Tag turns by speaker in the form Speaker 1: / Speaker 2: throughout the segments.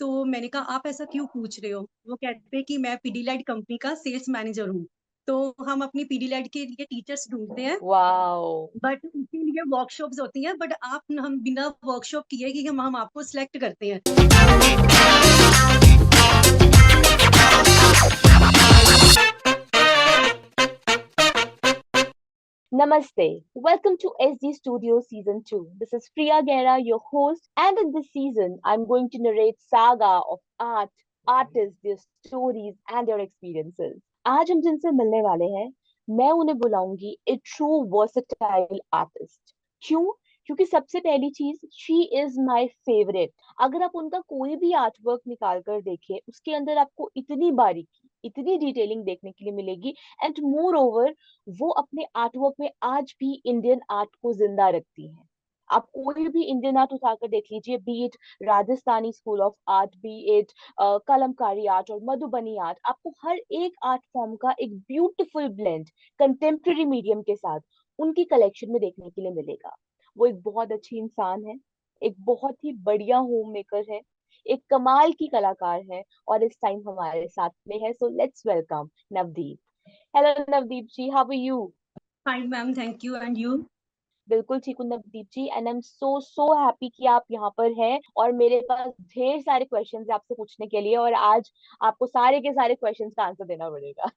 Speaker 1: तो मैंने कहा आप ऐसा क्यों पूछ रहे हो? वो कहते हैं कि मैं पीडीलाइट कंपनी का सेल्स मैनेजर हूँ। तो हम अपनी पीडीलाइट के लिए टीचर्स ढूँढते हैं,
Speaker 2: वाओ।
Speaker 1: बट उसके लिए वर्कशॉप्स होती हैं, बट आप हम बिना वर्कशॉप किए ही हम आपको सिलेक्ट करते हैं।
Speaker 2: Namaste. Welcome to SD Studio Season 2. This is Priya Gera, your host, and in this season, I'm going to narrate saga of art, artists, their stories, and their experiences. आज हम जिनसे मिलने वाले हैं, मैं उन्हें बुलाऊंगी a true versatile artist. क्यों? क्योंकि सबसे पहली चीज, she is my favorite. अगर आप उनका कोई भी आर्ट वर्क निकाल कर देखें, उसके अंदर आपको इतनी बारीकी, इतनी डिटेलिंग देखने के लिए मिलेगी, एंड मोर ओवर वो अपने आर्ट वर्क में आज भी इंडियन आर्ट को जिंदा रखती हैं। आप कोई भी इंडियन आर्ट उठाकर देख लीजिए, B it Rajasthani school of art, B it Kalamkari art और मधुबनी आर्ट, आपको हर एक आर्ट फॉर्म का एक ब्यूटीफुल ब्लेंड कंटेम्प्रेरी मीडियम के साथ उनकी कलेक्शन में देखने के लिए मिलेगा। वो एक बहुत अच्छी इंसान है, एक बहुत ही बढ़िया होम मेकर है, एक कमाल की कलाकार है, और इस टाइम हमारे साथ में है। So let's welcome Navdeep. Hello Navdeep ji, how are you?
Speaker 1: Fine ma'am, thank you and you?
Speaker 2: बिल्कुल ठीक हूँ Navdeep ji, and I am so so happy कि आप यहाँ पर हैं, और मेरे पास ढेर सारे क्वेश्चंस हैं आपसे पूछने के लिए, और आज आपको सारे के सारे क्वेश्चंस का आंसर देना पड़ेगा।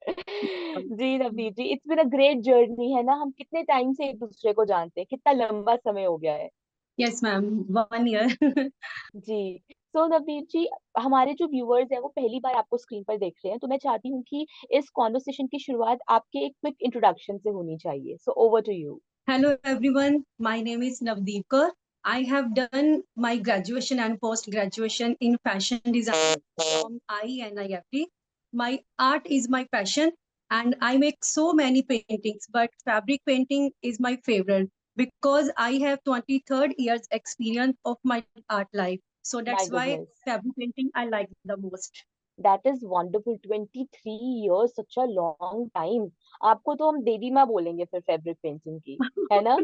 Speaker 2: जी Navdeep ji, it's been a great journey, है ना? हम कितने टाइम से एक दूसरे को जानते हैं, कितना लंबा समय हो गया है।
Speaker 1: Yes ma'am, 1 year.
Speaker 2: जी। सो नवदीप जी, हमारे जो व्यूअर्स हैं वो पहली बार आपको स्क्रीन पर देख रहे हैं, तो मैं चाहती हूँ कि इस कॉन्वर्सेशन की शुरुआत आपके एक क्विक इंट्रोडक्शन से होनी चाहिए। So over to you.
Speaker 1: Hello everyone, my name is Navdeep Kaur. I have done my graduation and post graduation in fashion design from INIFT. My art is my passion and I make so many paintings, but fabric painting is my favorite because I have 23rd years experience of my art life. So
Speaker 2: my
Speaker 1: that's why
Speaker 2: goodness,
Speaker 1: fabric painting I like the most.
Speaker 2: That is wonderful. 23 years, such a long time. आपको तो हम देवी माँ बोलेंगे फिर fabric painting की, है ना?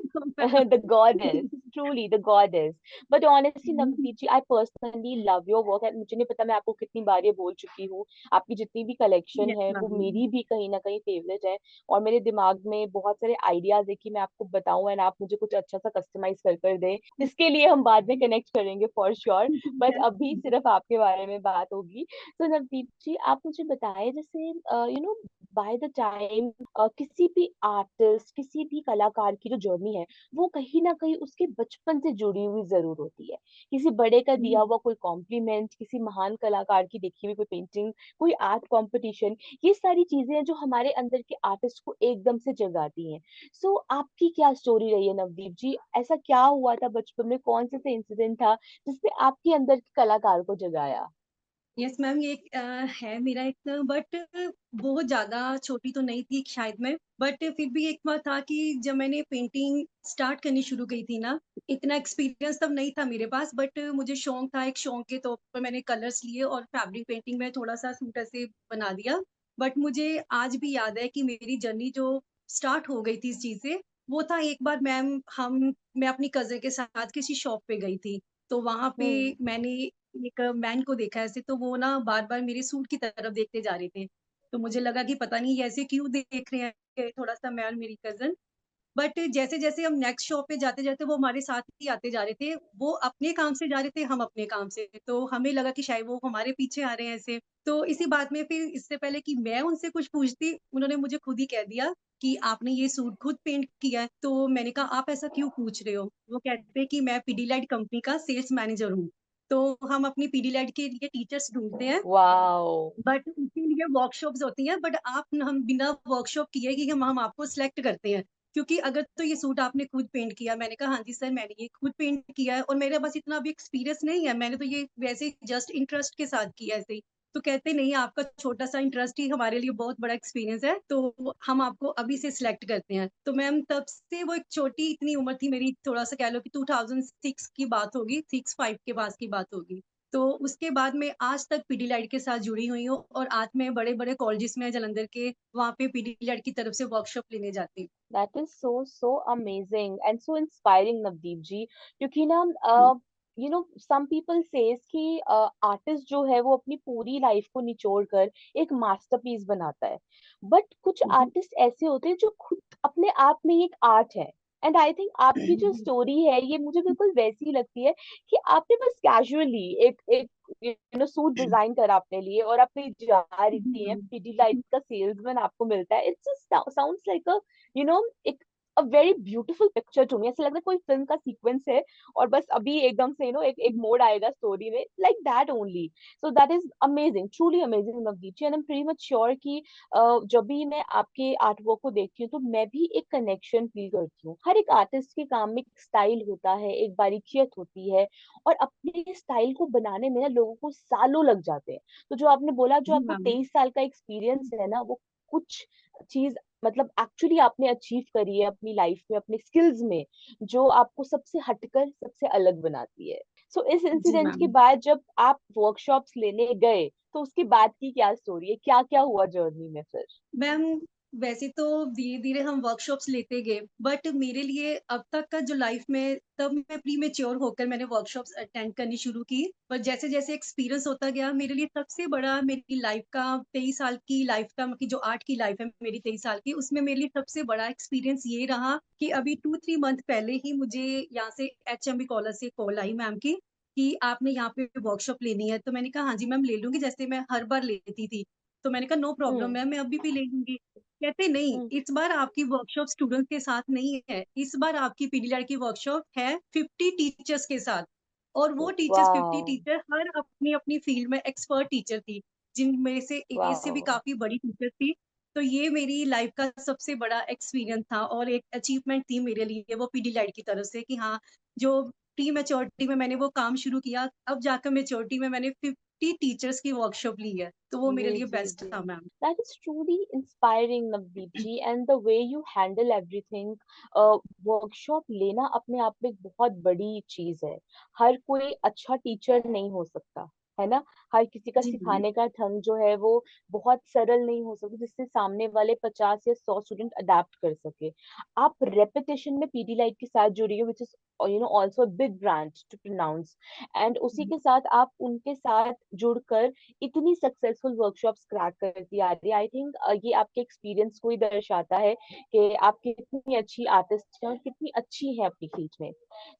Speaker 2: The goddess, truly the goddess. But honestly Navdeep ji, I personally love your work, and मुझे नहीं पता मैं आपको कितनी बार ये बोल चुकी हूँ, आपकी जितनी भी कलेक्शन
Speaker 1: Yes,
Speaker 2: है वो
Speaker 1: ma'am.
Speaker 2: मेरी भी कहीं ना कहीं फेवरेट है, और मेरे दिमाग में बहुत सारे आइडियाज है कि मैं आपको बताऊं, एंड आप मुझे कुछ अच्छा सा कस्टमाइज कर कर दें। इसके लिए हम बाद में कनेक्ट करेंगे फॉर श्योर, बट
Speaker 1: Yes.
Speaker 2: अभी सिर्फ आपके बारे में बात होगी। तो नवदीप जी, आप मुझे बताएं, जैसे बाय द टाइम किसी भी आर्टिस्ट, किसी भी कलाकार की जो जर्नी है, वो कहीं ना कहीं उसके बचपन से जुड़ी हुई जरूर होती है। किसी बड़े का दिया हुआ कोई कॉम्प्लीमेंट, किसी महान कलाकार की देखी हुई कोई पेंटिंग, कोई आर्ट कंपटीशन, ये सारी चीजें हैं जो हमारे अंदर के आर्टिस्ट को एकदम से जगाती हैं। सो आपकी क्या स्टोरी रही है नवदीप जी? ऐसा क्या हुआ था बचपन में, कौन से इंसिडेंट था जिसने आपके अंदर के कलाकार को जगाया?
Speaker 1: यस मैम, ये है मेरा एक, बट बहुत ज्यादा छोटी तो नहीं थी शायद मैं, बट फिर भी एक बार था कि जब मैंने पेंटिंग स्टार्ट करनी शुरू की थी ना, इतना एक्सपीरियंस तब नहीं था मेरे पास, बट मुझे शौक था, एक शौक के तौर पर मैंने कलर्स लिए और फैब्रिक पेंटिंग में थोड़ा सा सूट ऐसे बना दिया। बट मुझे आज भी याद है कि मेरी जर्नी जो स्टार्ट हो गई थी इस चीज से, वो था एक बार मैम हम मैं अपनी कजन के साथ किसी शॉप पे गई थी। तो वहां पे
Speaker 2: हम्म।
Speaker 1: मैंने एक मैन को देखा ऐसे, तो वो ना बार बार मेरे सूट की तरफ देखते जा रहे थे। तो मुझे लगा कि पता नहीं ये ऐसे क्यों देख रहे हैं, थोड़ा सा मैं और मेरी कजन। बट जैसे जैसे हम नेक्स्ट शॉप पे जाते जाते वो हमारे साथ ही आते जा रहे थे, वो अपने काम से जा रहे थे, हम अपने काम से, तो हमें लगा कि शायद वो हमारे पीछे आ रहे हैं ऐसे। तो इसी बात में फिर इससे पहले कि मैं उनसे कुछ पूछती, उन्होंने मुझे खुद ही कह दिया कि आपने ये सूट खुद पेंट किया है। तो मैंने कहा आप ऐसा क्यों पूछ रहे हो? वो कहते हैं कि मैं पीडीलाइट कंपनी का सेल्स मैनेजर हूँ। तो हम अपनी पीडीलाइट के लिए टीचर्स ढूंढते हैं,
Speaker 2: वाओ।
Speaker 1: बट उसके लिए वर्कशॉप्स होती हैं, बट आप हम बिना वर्कशॉप किए ही हम आपको सिलेक्ट करते हैं। क्योंकि अगर तो ये सूट आपने खुद पेंट किया, मैंने कहा हाँ जी सर मैंने ये खुद पेंट किया है और मेरे पास इतना भी एक्सपीरियंस नहीं है, मैंने तो ये वैसे जस्ट इंटरेस्ट के साथ किया ऐसे ही। तो कहते नहीं, आपका छोटा सा इंटरेस्ट ही हमारे लिए बहुत बड़ा एक्सपीरियंस है, तो हम आपको अभी से सिलेक्ट करते हैं। तो मैम तब से वो एक छोटी इतनी उम्र थी मेरी, थोड़ा सा कह लो कि 2006 की बात होगी, 6-5 के पास की बात होगी। तो उसके बाद मैं आज तक पीडीलाइट के साथ जुड़ी हुई हूँ और आज मैं बड़े बड़े कॉलेजेस में जलंधर के वहाँ पे पीडीलाइट की तरफ से वर्कशॉप लेने जाती हूँ।
Speaker 2: That is so so amazing and so inspiring Navdeep ji, क्योंकि ना सम पीपल सेज कि आर्टिस्ट जो है वो अपनी पूरी लाइफ को निचोड़ कर एक मास्टरपीस बनाता है, बट कुछ आर्टिस्ट ऐसे होते हैं जो खुद अपने आप में ही एक आर्ट है। एंड आई थिंक आपकी जो स्टोरी है ये मुझे बिल्कुल वैसी ही लगती है कि आपने बस कैजुअली एक एक सूट डिजाइन करा अपने लिए और आप कहीं जा रही हैं, पीडीलाइट का सेल्समैन आपको मिलता है, it's just sounds like a एक a very beautiful picture to me. ऐसा लग रहा है कोई फिल्म का सीक्वेंस है और बस अभी एकदम से एक मोड़ आएगा स्टोरी में, like that only. So that is amazing, truly amazing Navdeep ji. And I am pretty much sure कि जब भी मैं आपके आर्ट वर्क को देखती हूँ तो मैं भी एक कनेक्शन फील करती हूँ। हर एक आर्टिस्ट के काम में एक स्टाइल होता है, एक बारीकियत होती है, और अपने स्टाइल को बनाने में ना लोगों को सालों लग जाते हैं। तो जो आपने बोला, जो
Speaker 1: जी
Speaker 2: आपको
Speaker 1: मैम।
Speaker 2: 23 साल का एक्सपीरियंस है ना, वो कुछ चीज मतलब एक्चुअली आपने अचीव करी है अपनी लाइफ में, अपने स्किल्स में, जो आपको सबसे हटकर सबसे अलग बनाती है। सो इस
Speaker 1: जी
Speaker 2: इंसिडेंट के
Speaker 1: मैम।
Speaker 2: बाद जब आप वर्कशॉप्स लेने गए तो उसके बाद की क्या स्टोरी है, क्या क्या हुआ जर्नी में फिर?
Speaker 1: मैम वैसे तो धीरे धीरे हम वर्कशॉप्स लेते गए, बट मेरे लिए अब तक का जो लाइफ में, तब मैं प्री मेच्योर होकर मैंने वर्कशॉप्स अटेंड करनी शुरू की। पर जैसे जैसे एक्सपीरियंस होता गया, मेरे लिए सबसे बड़ा मेरी लाइफ का 23 साल की लाइफ का, मतलब जो आर्ट की लाइफ है मेरी 23 साल की, उसमें मेरे लिए सबसे बड़ा एक्सपीरियंस ये रहा कि अभी 2-3 मंथ पहले ही मुझे यहाँ से HMB कॉलेज से कॉल आई मैम की कि आपने यहाँ पे वर्कशॉप लेनी है। तो मैंने कहा हाँ जी मैम ले लूंगी, जैसे मैं हर बार लेती थी। तो मैंने कहा नो प्रॉब्लम
Speaker 2: हम्म।
Speaker 1: मैम, मैं अभी भी ले लूंगी। कहते नहीं,
Speaker 2: हम्म।
Speaker 1: इस बार आपकी वर्कशॉप स्टूडेंट के साथ नहीं है, इस बार आपकी पीडीलर की वर्कशॉप है 50 टीचर्स के साथ। और वो टीचर्स, 50 टीचर,
Speaker 2: वाह।
Speaker 1: हर अपनी अपनी फील्ड में एक्सपर्ट टीचर थी, जिनमें से ए से भी
Speaker 2: वाह।
Speaker 1: काफी बड़ी टीचर थी। तो ये मेरी लाइफ का सबसे बड़ा एक्सपीरियंस था और एक अचीवमेंट थी मेरे लिए वो पीडीलाइट की तरफ से, कि हाँ, जो प्री मेच्योरिटी में मैंने वो काम शुरू किया, अब जाकर मेच्योरिटी में मैंने 50 टीचर्स की वर्कशॉप ली है, तो वो मेरे
Speaker 2: जी
Speaker 1: लिए
Speaker 2: जी
Speaker 1: बेस्ट
Speaker 2: जी।
Speaker 1: था ma'am.
Speaker 2: That is truly inspiring, Navdeep ji, and the way you handle everything. Workshop लेना अपने आप में एक बहुत बड़ी चीज है। हर कोई अच्छा टीचर नहीं हो सकता, है ना? हर किसी का
Speaker 1: जी मैम।
Speaker 2: सिखाने का ढंग जो है वो बहुत सरल नहीं हो सकता जिससे सामने वाले 50 या 100 स्टूडेंट अडेप्ट कर सके। आप रेपिटेशन में पीडीलाइट के साथ जुड़ी हो, which is also big brand to pronounce, and उसी के साथ आप उनके साथ जुड़कर इतनी सक्सेसफुल वर्कशॉप्स क्रैक करती आ रही है। आई थिंक ये आपके एक्सपीरियंस को ही दर्शाता है कि आप कितनी अच्छी आर्टिस्ट हैं और कितनी अच्छी हैं अपनी फील्ड में।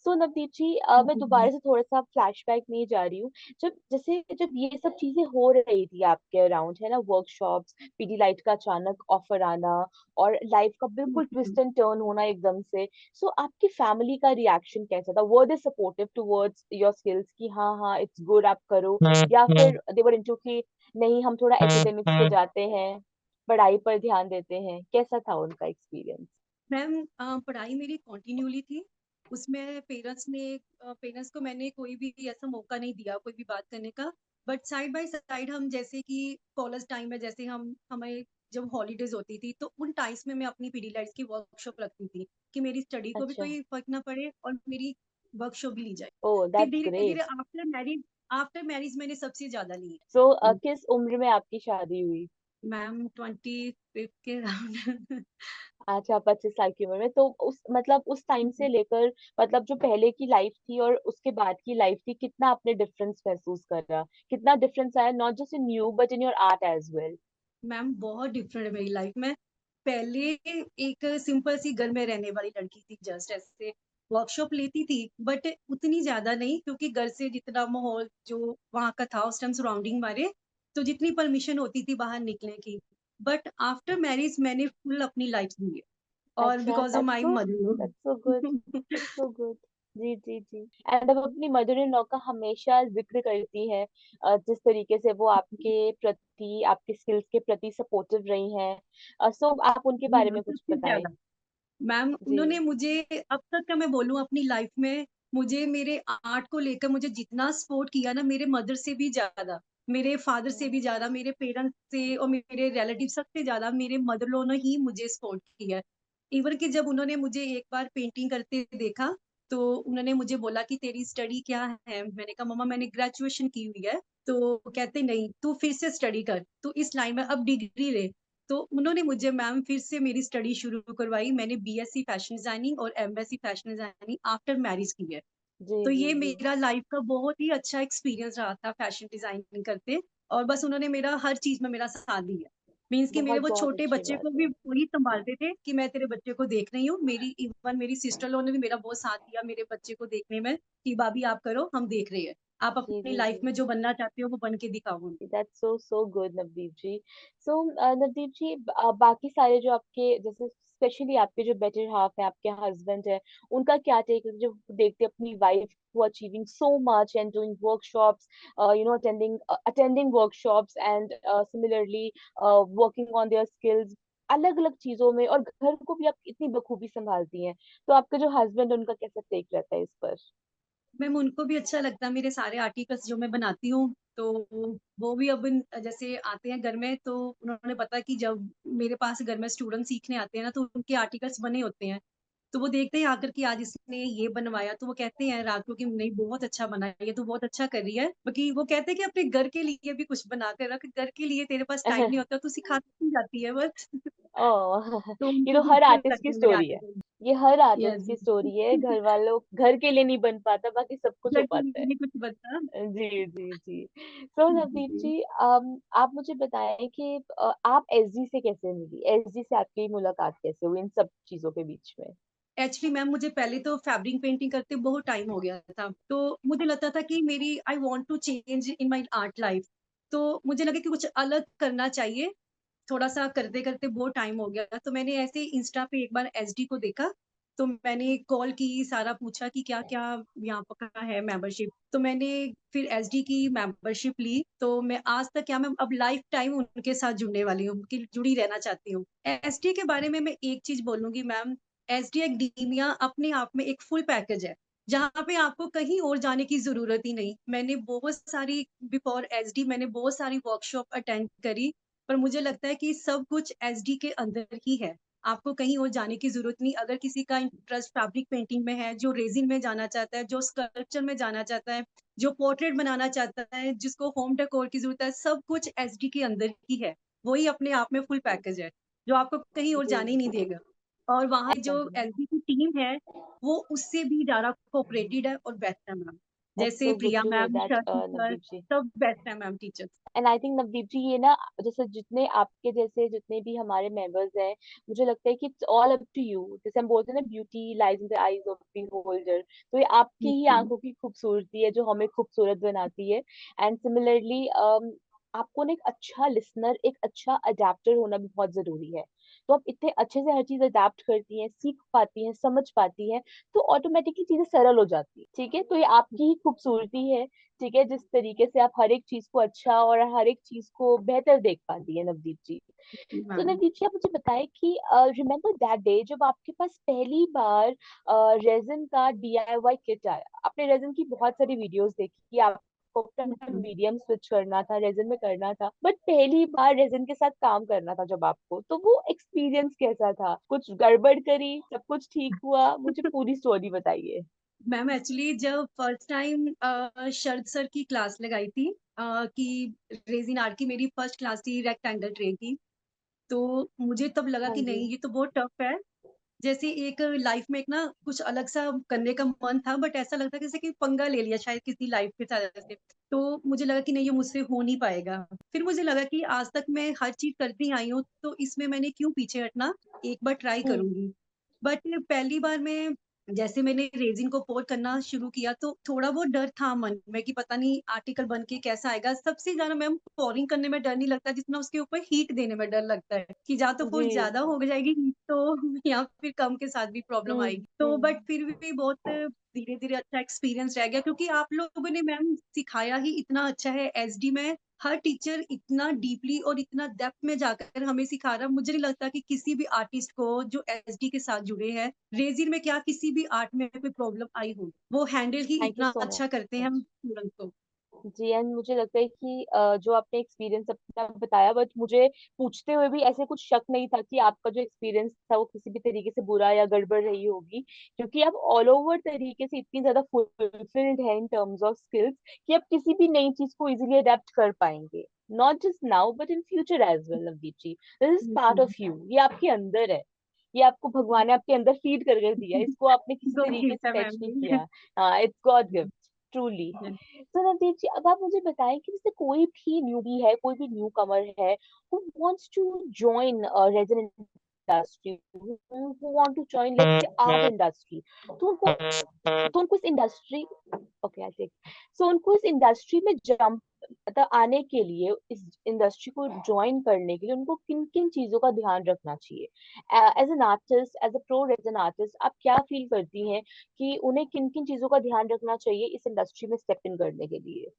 Speaker 2: सो नवदीप जी, मैं दोबारा से थोड़ा सा फ्लैशबैक में ही जा रही हूँ। जब ये सब चीजें हो रही थी आपके अराउंड, है ना, वर्कशॉप्स, पीडीलाइट का अचानक ऑफर आना और लाइफ का बिल्कुल ट्विस्ट एंड टर्न होना एकदम से, सो आपकी फैमिली का रिएक्शन कैसा था? वर दे सपोर्टिव टुवर्ड्स योर स्किल्स कि हाँ हाँ इट्स गुड आप करो, या फिर दे वर इनटू कि नहीं हम थोड़ा एकेडमिक्स पे जाते हैं, पढ़ाई पर ध्यान देते हैं? कैसा था उनका एक्सपीरियंस?
Speaker 1: मैम पढ़ाई मेरी कंटिन्यूली थी, उसमें पेरेंट्स को मैंने कोई भी ऐसा मौका नहीं दिया कोई भी बात करने का। बट साइड बाय साइड हम, जैसे कि कॉलेज टाइम में, जैसे हम हमें जब हॉलीडेज होती थी तो उन टाइम्स में मैं अपनी पीडीलाइट्स की वर्कशॉप रखती थी कि मेरी स्टडी को भी
Speaker 2: अच्छा।
Speaker 1: कोई फर्क ना पड़े और मेरी वर्कशॉप भी ली जाए।
Speaker 2: ओह,
Speaker 1: फिर
Speaker 2: दैट्स
Speaker 1: धीरे धीरे
Speaker 2: ग्रेट।
Speaker 1: आफ्टर मैरिज मैंने सबसे ज्यादा ली
Speaker 2: सो
Speaker 1: है।
Speaker 2: किस उम्र में आपकी शादी हुई?
Speaker 1: मैम 25 के अराउंड।
Speaker 2: अच्छा, 25 साल की उम्र में। तो उस मतलब उस टाइम से लेकर मतलब जो पहले की लाइफ थी और उसके बाद की लाइफ थी, कितना आपने डिफरेंस महसूस करा? कितना डिफरेंस आया, not just in you but in your art as well?
Speaker 1: Ma'am बहुत डिफरेंट है मेरी लाइफ में। पहले एक सिंपल सी घर में रहने वाली लड़की थी, जस्ट ऐसे वर्कशॉप लेती थी, बट उतनी ज्यादा नहीं, क्योंकि घर से जितना माहौल जो वहाँ का था उस टाइम सराउंडिंग हमारे, तो जितनी परमिशन होती थी बाहर निकलने की। बट आफ्टर मैरिज मैंने फुल अपनी लाइफ जी है, और
Speaker 2: अच्छा,
Speaker 1: because of my
Speaker 2: that's so good, that's so good. जी जी जी। एंड अब अपनी मदर इन लॉ का हमेशा जिक्र करती है, जिस तरीके से वो आपके प्रति, आपके स्किल्स के प्रति सपोर्टिव रही हैं। सो आप उनके
Speaker 1: जी
Speaker 2: बारे
Speaker 1: मैम,
Speaker 2: में कुछ
Speaker 1: सबसे
Speaker 2: बताएं।
Speaker 1: ज्यादा मैम
Speaker 2: जी।
Speaker 1: उन्होंने मुझे, अब तक का मैं बोलूँ अपनी लाइफ में, मुझे मेरे आर्ट को लेकर मुझे जितना सपोर्ट किया ना, मेरे मदर से भी ज्यादा, मेरे फादर से भी ज्यादा, मेरे पेरेंट्स से और मेरे रिलेटिव सबसे ज्यादा मेरे मदर लो ने ही मुझे सपोर्ट किया है। इवन कि जब उन्होंने मुझे एक बार पेंटिंग करते देखा, तो उन्होंने मुझे बोला कि तेरी स्टडी क्या है, मैंने कहा मम्मा मैंने ग्रेजुएशन की हुई है। तो कहते नहीं, तू फिर से स्टडी कर, तू इस लाइन में अब डिग्री ले। तो उन्होंने मुझे मैम फिर से मेरी स्टडी शुरू करवाई, मैंने बीएससी फैशन डिजाइनिंग और MSc fashion designing after marriage की है।
Speaker 2: जी
Speaker 1: तो
Speaker 2: जी
Speaker 1: ये
Speaker 2: जी।
Speaker 1: मेरा लाइफ का बहुत ही अच्छा एक्सपीरियंस रहा था फैशन डिजाइनिंग करते, और बस उन्होंने मेरा हर चीज़ में मेरा साथ दिया। मीन्स कि मेरे
Speaker 2: बहुत
Speaker 1: वो
Speaker 2: बहुत
Speaker 1: छोटे
Speaker 2: अच्छी
Speaker 1: बच्चे
Speaker 2: बात
Speaker 1: को भी
Speaker 2: है।
Speaker 1: वही सँभालते थे कि मैं तेरे बच्चे को देख रही हूँ। मेरी इवन मेरी सिस्टर लोग ने भी मेरा बहुत साथ दिया मेरे बच्चे को देखने में, कि भाभी आप करो, हम देख रहे हैं। आप
Speaker 2: जी
Speaker 1: अपनी
Speaker 2: जी
Speaker 1: लाइफ
Speaker 2: जी।
Speaker 1: में जो बनना चाहते हो वो बन के दिखाओ उनको।
Speaker 2: That's so so good Navdeep ji. So Navdeep ji, बाकी सारे जो आपके जैसे स्पेशली आपके जो बेटर हाफ है, आपके हस्बैंड है, उनका क्या टेक है जो देखते अपनी wife who are achieving so much and doing workshops, attending workshops and similarly working on their skills अलग अलग चीजों में, और घर को भी आप इतनी बखूबी संभालती हैं, तो आपके जो हस्बैंड उनका कैसा टेक रहता है इस पर?
Speaker 1: मैम उनको भी अच्छा लगता है मेरे सारे आर्टिकल्स जो मैं बनाती हूँ, तो वो भी अब जैसे आते हैं घर में तो उन्होंने पता कि जब मेरे पास घर में स्टूडेंट सीखने आते हैं ना, तो उनके आर्टिकल्स बने होते हैं। तो वो देखते हैं आकर कि आज इसने ये बनवाया, तो वो कहते हैं रात को कि नहीं बहुत अच्छा बना है, ये तो बहुत अच्छा कर रही है। बाकी वो कहते हैं कि अपने घर के लिए भी कुछ बना कर रख, घर के लिए तेरे पास टाइम नहीं होता, तो सिखाती ही जाती है बस।
Speaker 2: ओह
Speaker 1: तो
Speaker 2: ये
Speaker 1: उनको
Speaker 2: तो
Speaker 1: भी
Speaker 2: हर
Speaker 1: अच्छा
Speaker 2: आर्टिस्ट की
Speaker 1: लगता है मेरे
Speaker 2: स्टोरी है।
Speaker 1: आर्टिकल।
Speaker 2: ये हर आर्टिस्ट
Speaker 1: यस।
Speaker 2: की स्टोरी है, घर वालों घर के लिए नहीं बन पाता, बाकी सब कुछ हो
Speaker 1: घर के
Speaker 2: पाता है।
Speaker 1: लिए कुछ बता।
Speaker 2: जी जी जी। सो
Speaker 1: जी
Speaker 2: नवदीप
Speaker 1: जी।
Speaker 2: जी, आप मुझे बताएं कि आप एसजी से कैसे मिली, एसजी से आपकी मुलाकात कैसे हुई इन सब चीजों के बीच में?
Speaker 1: एक्चुअली मैम मुझे पहले तो फैब्रिक पेंटिंग करते बहुत टाइम हो गया था, तो मुझे लगता था कि मेरी I want to change in my art life. तो मुझे लगा कि कुछ अलग करना चाहिए, थोड़ा-सा करते-करते बहुत टाइम हो गया, तो मैंने ऐसे ही इंस्टा पे एक बार एसडी को देखा, तो मैंने कॉल की, सारा पूछा कि क्या-क्या यहाँ पर का है मेंबरशिप, तो मैंने फिर एसडी की मेंबरशिप ली, तो मैं आज तक क्या मैं अब लाइफ टाइम उनके साथ जुड़ने वाली हूँ, कि जुड़ी रहना चाहती हूँ। एसडी के बारे में मैं एक चीज़ बोलूँगी मैम, एसडी एकेडेमिया अपने आप में एक फुल पैकेज है, जहाँ पे आपको कहीं और जाने की ज़रूरत ही नहीं। मैंने बहुत सारी बिफोर एसडी मैंने बहुत सारी वर्कशॉप अटेंड करी, पर मुझे लगता है कि सब कुछ एसडी के अंदर ही है। आपको कहीं और जाने की ज़रूरत नहीं। अगर किसी का इंटरेस्ट फैब्रिक पेंटिंग में है, जो रेज़िन में जाना चाहता है, जो स्कल्पचर में जाना चाहता है, जो पोर्ट्रेट बनाना चाहता है, जिसको होम डेकोर की ज़रूरत है, सब कुछ एसडी के अंदर ही है। वही अपने आप में फुल पैकेज है, जो आपको कहीं और
Speaker 2: जी।
Speaker 1: जाने ही नहीं देगा। और वहाँ जो
Speaker 2: एब्सोल्युटली।
Speaker 1: एसडी की टीम है, वो उससे भी ज़्यादा कोऑपरेटेड है और बेस्ट है मैम।
Speaker 2: दैट्स
Speaker 1: जैसे
Speaker 2: so good
Speaker 1: Priya
Speaker 2: to hear
Speaker 1: ma'am,
Speaker 2: that
Speaker 1: शर्षी सर,
Speaker 2: नवदीप जी।
Speaker 1: सब बेस्ट है ma'am teachers.
Speaker 2: And I think Navdeep ji, ये ना जैसे जितने आपके जैसे जितने भी हमारे मेंबर्स हैं, मुझे लगता है कि it's all up to you. जैसे हम बोलते हैं ना, beauty lies in the eyes of the holder, तो ये आपकी ही
Speaker 1: जी,
Speaker 2: आंखों की खूबसूरती है जो हमें खूबसूरत बनाती है। एंड सिमिलरली आपको ना एक अच्छा लिसनर, एक अच्छा अडेप्टर होना भी बहुत जरूरी है। तो आप इतने अच्छे से हर चीज अडेप्ट करती हैं, सीख पाती हैं, समझ पाती हैं, तो ऑटोमेटिकली चीजें सरल हो जाती है। ठीक है, तो ये आपकी ही खूबसूरती है। ठीक है, जिस तरीके से आप हर एक चीज को अच्छा और हर एक चीज को बेहतर देख पाती है नवदीप जी।
Speaker 1: जी
Speaker 2: तो
Speaker 1: मैम।
Speaker 2: नवदीप जी, आप मुझे बताएं कि रिमेम्बर दैट डे जब आपके पास पहली बार रेजिन का डीआईवाई किट आया। आपने रेजिन की बहुत सारी वीडियोस देखी, आपको अपना
Speaker 1: हुँ,
Speaker 2: मीडियम स्विच करना था, रेजिन में करना था, बट पहली बार रेजिन के साथ काम करना था जब आपको, तो वो एक्सपीरियंस कैसा था? कुछ गड़बड़ करी, सब कुछ ठीक हुआ? मुझे पूरी स्टोरी बताइए।
Speaker 1: मैम एक्चुअली जब फर्स्ट टाइम शरद सर की क्लास लगाई थी, कि रेज़िन आर्ट की मेरी फर्स्ट क्लास थी रेक्टेंगल ट्रे की, तो मुझे तब लगा
Speaker 2: हाँ
Speaker 1: कि
Speaker 2: जी।
Speaker 1: नहीं ये तो बहुत टफ है। जैसे एक लाइफ में एक ना कुछ अलग सा करने का मन था, बट ऐसा लगता है जैसे कि पंगा ले लिया शायद किसी लाइफ के साथ ऐसे। तो मुझे लगा कि नहीं ये मुझसे हो नहीं पाएगा। फिर मुझे लगा कि आज तक मैं हर चीज़ करती आई हूँ, तो इसमें मैंने क्यों पीछे हटना, एक बार ट्राई
Speaker 2: हम्म।
Speaker 1: करूँगी। बट पहली बार में जैसे मैंने रेज़िन को पोर करना शुरू किया, तो थोड़ा बहुत डर था मन में कि पता नहीं आर्टिकल बन के कैसा आएगा। सबसे ज़्यादा मैम पोरिंग करने में डर नहीं लगता, जितना उसके ऊपर हीट देने में डर लगता है कि या तो
Speaker 2: जी।
Speaker 1: फुल ज़्यादा हो जाएगी हीट, तो या फिर कम के साथ भी प्रॉब्लम
Speaker 2: हम्म
Speaker 1: आएगी। तो बट
Speaker 2: हम्म।
Speaker 1: फिर भी बहुत धीरे-धीरे अच्छा एक्सपीरियंस रह गया, क्योंकि आप लोगों ने मैम सिखाया ही इतना अच्छा है। एसडी में हर टीचर इतना डीपली और इतना डेप्थ में जाकर हमें सिखा रहा है। मुझे नहीं लगता कि किसी भी आर्टिस्ट को जो एसडी के साथ जुड़े हैं, रेज़िन में क्या किसी भी आर्ट में कोई प्रॉब्लम आई हो, वो हैंडल ही
Speaker 2: थैंक यू
Speaker 1: इतना
Speaker 2: सो
Speaker 1: अच्छा करते हैं हम
Speaker 2: मच।
Speaker 1: स्टूडेंट्स को।
Speaker 2: जी, एंड मुझे लगता है कि जो आपने एक्सपीरियंस अपना बताया, बट मुझे पूछते हुए भी ऐसे कुछ शक नहीं था कि आपका जो एक्सपीरियंस था वो किसी भी तरीके से बुरा या गड़बड़ रही होगी, क्योंकि आप ऑल ओवर तरीके से इतनी ज्यादा फुलफिल्ड है इन टर्म्स ऑफ स्किल्स कि आप किसी भी नई चीज को इजीली अडेप्ट कर पाएंगे, not just now but in future as well. Navdeep ji, this is
Speaker 1: जी,
Speaker 2: पार्ट
Speaker 1: जी।
Speaker 2: ऑफ यू, ये आपके अंदर है। ये आपको भगवान ने आपके अंदर फीड करके दिया, इसको आपने किसी
Speaker 1: गॉड
Speaker 2: तरीके
Speaker 1: गिफ्ट
Speaker 2: से
Speaker 1: है
Speaker 2: फेच
Speaker 1: मैम
Speaker 2: नहीं
Speaker 1: ये।
Speaker 2: किया। हाँ, इट्स गॉड गिफ्ट ट्रूली। तो नवदीप जी, अब आप मुझे बताएं कि जैसे कोई भी न्यूबी है, कोई भी न्यू कमर है who wants to join a resident industry, who want to join let's say art industry, तो उनको इस इंडस्ट्री, ओके आई टेक, सो उनको इस इंडस्ट्री में जंप मतलब आने के लिए, इस इंडस्ट्री को ज्वाइन करने के लिए उनको किन किन चीजों का ध्यान रखना चाहिए? As an artist, as a pro, as an artist, आप क्या फील करती हैं कि उन्हें किन किन चीजों का ध्यान रखना चाहिए इस इंडस्ट्री में स्टेप इन करने के लिए?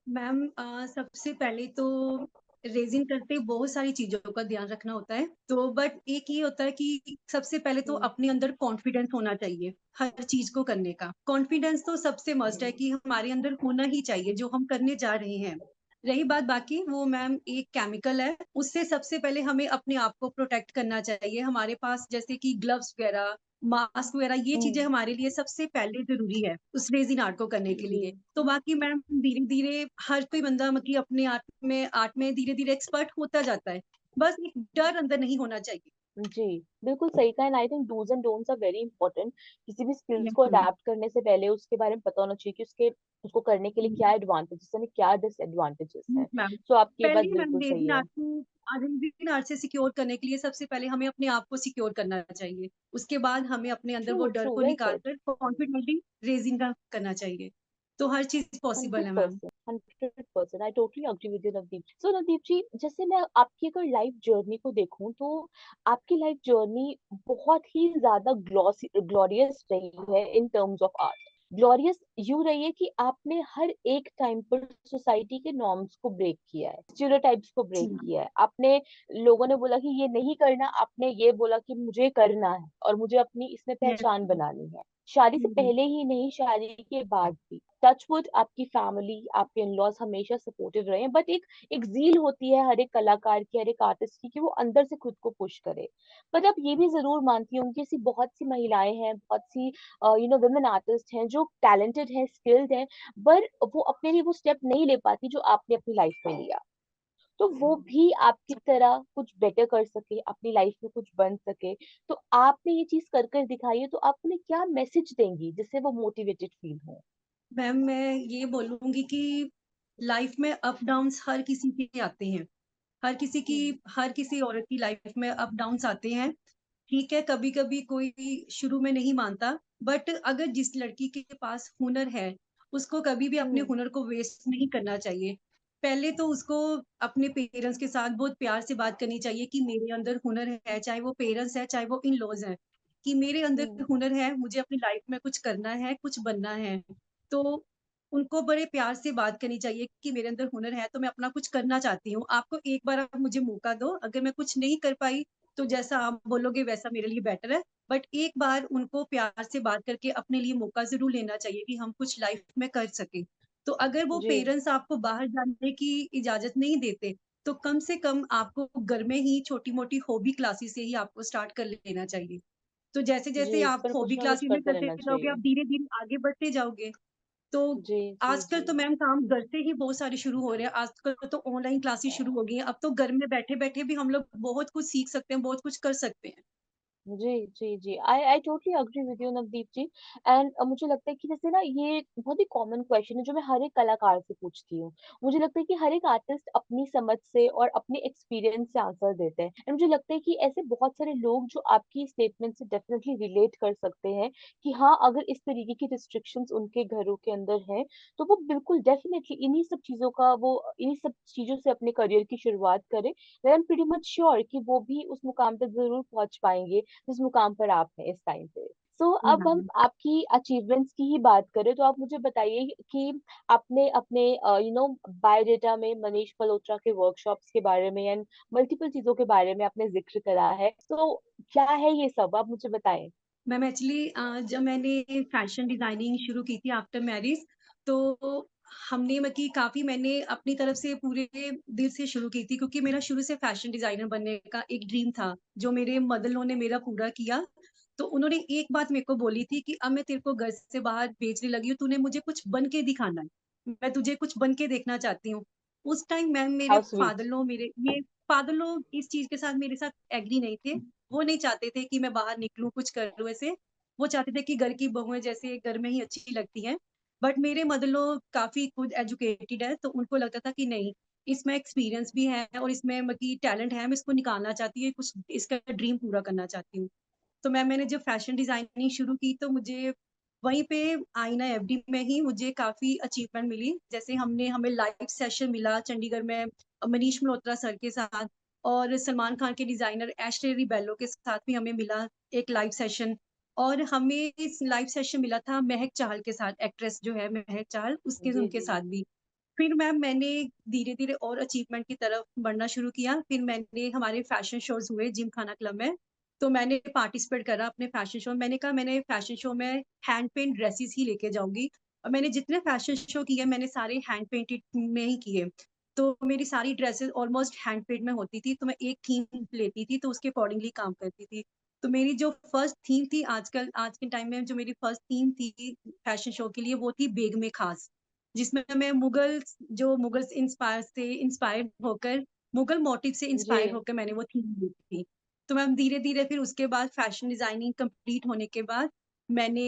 Speaker 1: मैम सबसे पहले तो रेजिंग करते बहुत सारी चीजों का ध्यान रखना होता है, तो बट एक ये होता है कि सबसे पहले तो
Speaker 2: हम्म,
Speaker 1: अपने अंदर कॉन्फिडेंस होना चाहिए हर चीज को करने का। कॉन्फिडेंस तो सबसे मस्ट है कि हमारे अंदर होना ही चाहिए जो हम करने जा रहे हैं। रही बात बाकी, वो मैम एक केमिकल है, उससे सबसे पहले हमें अपने आप को प्रोटेक्ट करना चाहिए। हमारे पास जैसे कि ग्लव्स वगैरह, मास्क वगैरह, ये चीजें
Speaker 2: हम्म,
Speaker 1: हमारे लिए सबसे पहले जरूरी है उस रेजिन आर्ट को करने के
Speaker 2: जी
Speaker 1: लिए। तो बाकी मैम धीरे धीरे हर कोई बंदा मतलब अपने आर्ट में धीरे धीरे एक्सपर्ट होता जाता है। बस एक डर अंदर नहीं होना चाहिए।
Speaker 2: जी, बिल्कुल सही कहा। And I think do's and don'ts are very important. किसी भी स्किल्स
Speaker 1: यस
Speaker 2: को
Speaker 1: मैम।
Speaker 2: अडेप्ट करने से पहले उसके बारे में पता होना चाहिए कि उसको करने के लिए क्या एडवांटेजेस है, क्या डिसएडवांटेजेस हैं।
Speaker 1: मैम
Speaker 2: सो आपकी ये बात
Speaker 1: पहले मैम
Speaker 2: बिल्कुल सही
Speaker 1: रेजिन
Speaker 2: है।
Speaker 1: आर्ट को, रेजिन आर्ट से सिक्योर करने के लिए सबसे पहले हमें अपने आप को सिक्योर करना चाहिए। उसके बाद हमें अपने अंदर
Speaker 2: ट्रू,
Speaker 1: वो डर
Speaker 2: ट्रू,
Speaker 1: को
Speaker 2: वेल
Speaker 1: निकाल
Speaker 2: सेड।
Speaker 1: कर कॉन्फिडेंटली रेजिन का करना चाहिए। तो हर चीज पॉसिबल
Speaker 2: हंड्रेड
Speaker 1: है ma'am.
Speaker 2: Percent 100%, I totally agree with you Navdeep. So Navdeep ji, जैसे मैं आपकी अगर लाइफ जर्नी को देखूं तो आपकी लाइफ जर्नी बहुत ही ज्यादा ग्लोरियस रही है in terms of art. Glorious यूं रही है कि आपने हर एक टाइम पर सोसाइटी के नॉर्म्स को ब्रेक किया है, स्टीरियोटाइप्स को
Speaker 1: जी
Speaker 2: ब्रेक किया है आपने। लोगों ने बोला कि ये नहीं करना, आपने ये बोला कि मुझे करना है और मुझे अपनी इसमें
Speaker 1: यस
Speaker 2: पहचान बनानी है। शादी से
Speaker 1: मैम।
Speaker 2: पहले ही नहीं, शादी के बाद भी टचवुड आपकी फैमिली, आपके इन-लॉज हमेशा सपोर्टिव रहे हैं। बट एक ज़ील होती है हर एक कलाकार की, हर एक आर्टिस्ट की, कि वो अंदर से खुद को पुश करे। बट आप ये भी जरूर मानती होंगी कि ऐसी बहुत सी महिलाएं हैं, बहुत सी वुमेन आर्टिस्ट हैं जो टैलेंटेड हैं, स्किल्ड हैं, पर वो अपने लिए वो स्टेप नहीं ले पाती जो आपने अपनी लाइफ में लिया। तो वो भी आपकी तरह कुछ बेटर कर सके, अपनी लाइफ में कुछ बन सके, तो आपने ये चीज कर कर दिखाई है, तो आप उन्हें क्या मैसेज देंगी जिससे वो मोटिवेटेड फील हो?
Speaker 1: मैम मैं ये बोलूंगी कि लाइफ में अप डाउन्स हर किसी के आते हैं। हर किसी की,
Speaker 2: हम्म,
Speaker 1: हर किसी औरत की लाइफ में अप डाउन्स आते हैं। ठीक है, कभी कभी कोई शुरू में नहीं मानता, बट अगर जिस लड़की के पास हुनर है उसको कभी भी अपने
Speaker 2: हम्म,
Speaker 1: हुनर को वेस्ट नहीं करना चाहिए। पहले तो उसको अपने पेरेंट्स के साथ बहुत प्यार से बात करनी चाहिए कि मेरे अंदर हुनर है, चाहे वो पेरेंट्स है चाहे वो इन लॉज है, कि मेरे अंदर
Speaker 2: हम्म,
Speaker 1: हुनर है, मुझे अपनी लाइफ में कुछ करना है, कुछ बनना है। तो उनको बड़े प्यार से बात करनी चाहिए कि मेरे अंदर हुनर है तो मैं अपना कुछ करना चाहती हूँ, आपको एक बार आप मुझे मौका दो, अगर मैं कुछ नहीं कर पाई तो जैसा आप बोलोगे वैसा मेरे लिए बेटर है। बट एक बार उनको प्यार से बात करके अपने लिए मौका जरूर लेना चाहिए कि हम कुछ लाइफ में कर सके। तो अगर वो
Speaker 2: जी
Speaker 1: पेरेंट्स आपको बाहर जाने की इजाजत नहीं देते तो कम से कम आपको घर में ही छोटी मोटी हॉबी क्लासेस से ही आपको स्टार्ट कर लेना चाहिए। तो जैसे जैसे
Speaker 2: जी,
Speaker 1: आप
Speaker 2: पर कुछ
Speaker 1: हॉबी
Speaker 2: ना कुछ
Speaker 1: क्लासेस में
Speaker 2: करते
Speaker 1: करते
Speaker 2: रहना
Speaker 1: जाओगे आप
Speaker 2: चाहिए।
Speaker 1: धीरे धीरे आगे बढ़ते जाओगे। तो
Speaker 2: जी, जी,
Speaker 1: आजकल
Speaker 2: जी,
Speaker 1: तो मैम काम घर से ही बहुत सारे शुरू हो रहे हैं, आजकल तो ऑनलाइन क्लासेस शुरू हो गई हैं, अब तो घर में बैठे बैठे भी हम लोग बहुत कुछ सीख सकते हैं, बहुत कुछ कर सकते हैं।
Speaker 2: जी, जी, जी, I I totally agree with you Navdeep ji. And मुझे लगता है कि जैसे ना, ये बहुत ही कॉमन क्वेश्चन है जो मैं हर एक कलाकार से पूछती हूँ। मुझे लगता है कि हर एक आर्टिस्ट अपनी समझ से और अपने एक्सपीरियंस से आंसर देते हैं। एंड मुझे लगता है कि ऐसे बहुत सारे लोग जो आपकी स्टेटमेंट से डेफिनेटली रिलेट कर सकते हैं कि हाँ, अगर इस तरीके की रिस्ट्रिक्शंस उनके घरों के अंदर हैं, तो वो बिल्कुल डेफिनेटली इन्हीं सब चीजों से अपने करियर की शुरुआत करें। आई एम प्रीटी मच श्योर कि वो भी उस मुकाम तक जरूर पहुंच पाएंगे जिस मुकाम पर आप हैं इस टाइम पे। सो अब हम
Speaker 1: मैम
Speaker 2: आपकी अचीवमेंट्स की ही बात करें, तो आप मुझे बताइए कि आपने अपने बायोडेटा में मनीष मल्होत्रा के वर्कशॉप्स के बारे में एंड मल्टीपल चीजों के बारे में आपने जिक्र करा है, तो क्या है ये सब, आप मुझे बताएं।
Speaker 1: मैम एक्चुअली जब मैंने फैशन डिजाइनिंग शुरू की थी आफ्टर मैरिज, तो हमने मतलब कि काफी मैंने अपनी तरफ से पूरे दिल से शुरू की थी, क्योंकि मेरा शुरू से फैशन डिजाइनर बनने का एक ड्रीम था जो मेरे मदर लो ने मेरा पूरा किया। तो उन्होंने एक बात मेरे को बोली थी कि अब मैं तेरे को घर से बाहर भेजने लगी हूँ, तूने मुझे कुछ बन के दिखाना है, मैं तुझे कुछ बन के देखना चाहती हूँ। उस टाइम मैम मेरे
Speaker 2: हाउ स्वीट।
Speaker 1: फादर लो इस चीज के साथ मेरे साथ एग्री नहीं थे। वो नहीं चाहते थे कि मैं बाहर निकलूँ, कुछ करूँ ऐसे। वो चाहते थे कि घर की बहुएँ जैसे घर में ही अच्छी लगती हैं। बट मेरे मदर-इन-लॉ काफ़ी खुद एजुकेटेड है, तो उनको लगता था कि नहीं, इसमें एक्सपीरियंस भी है और इसमें मतलब टैलेंट है, मैं इसको निकालना चाहती हूँ, कुछ इसका ड्रीम पूरा करना चाहती हूँ। तो मैंने जब फैशन डिज़ाइनिंग शुरू की तो मुझे वहीं पे आईना एफडी में ही मुझे काफ़ी अचीवमेंट मिली। जैसे हमें लाइव सेशन मिला चंडीगढ़ में मनीष मल्होत्रा सर के साथ और सलमान खान के डिज़ाइनर एशलेरी बेलो के साथ भी हमें मिला एक लाइव सेशन और हमें इस लाइव सेशन मिला था महक चाहल के साथ, एक्ट्रेस जो है महक चाहल उसके
Speaker 2: जी
Speaker 1: उनके
Speaker 2: जी।
Speaker 1: साथ भी। फिर मैंने धीरे-धीरे और अचीवमेंट की तरफ बढ़ना शुरू किया। फिर मैंने हमारे फैशन शोज़ हुए जिमखाना क्लब में, तो मैंने पार्टिसिपेट करा अपने फैशन शो में। मैंने कहा मैंने फैशन शो में हैंड पेंट ड्रेसेस ही लेके जाऊँगी और मैंने जितने फैशन शो किए मैंने सारे हैंड पेंटेड में ही किए। तो मेरी सारी ड्रेसेस ऑलमोस्ट हैंड पेंट में होती थी, तो मैं एक थीम लेती थी, तो उसके अकॉर्डिंगली काम करती थी। तो मेरी जो फर्स्ट थीम थी आज के टाइम में जो मेरी फर्स्ट थीम थी फैशन शो के लिए वो थी बेग में खास, जिसमें मैं मुगल्स इंस्पायर होकर मुगल मोटिव से
Speaker 2: जी
Speaker 1: इंस्पायर होकर मैंने वो थीम ली थी। तो मैम धीरे-धीरे फिर उसके बाद फैशन डिज़ाइनिंग कंप्लीट होने के बाद मैंने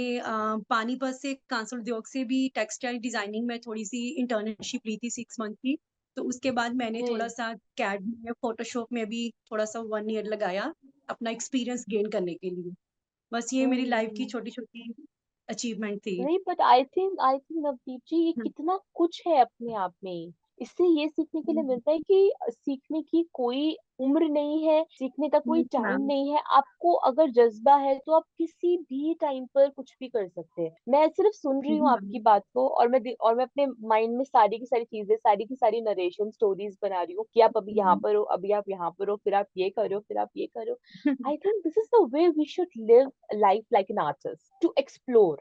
Speaker 1: पानीपत से कांसुल उद्योग से भी टेक्सटाइल डिज़ाइनिंग में थोड़ी-सी इंटर्नशिप ली थी 6 मंथ की। तो उसके बाद मैंने
Speaker 2: जी।
Speaker 1: थोड़ा-सा कैड में, फ़ोटोशॉप में भी थोड़ा-सा 1 ईयर लगाया, अपना एक्सपीरियंस गेन करने के लिए। बस ये मेरी लाइफ़ की
Speaker 2: हम्म।
Speaker 1: छोटी-छोटी अचीवमेंट थी।
Speaker 2: नहीं, but I think Navdeep ji, ये
Speaker 1: हुँ,
Speaker 2: कितना कुछ है अपने आप में। इससे ये सीखने के लिए
Speaker 1: हुँ,
Speaker 2: मिलता है कि सीखने की कोई उम्र नहीं है, सीखने का कोई
Speaker 1: यस
Speaker 2: टाइम
Speaker 1: मैम।
Speaker 2: नहीं है। आपको अगर जज्बा है तो आप किसी भी टाइम पर कुछ भी कर सकते हैं। मैं सिर्फ सुन रही
Speaker 1: जी
Speaker 2: हूँ
Speaker 1: मैम।
Speaker 2: आपकी बात को, और मैं अपने माइंड में सारी की सारी चीजें, सारी की सारी नरेशन स्टोरीज बना रही हूँ कि आप अभी यहाँ
Speaker 1: हुँ,
Speaker 2: पर हो, अभी आप यहाँ पर हो, फिर आप ये करो, फिर आप ये करो। I think this is the way we should live life, like an artist, to explore,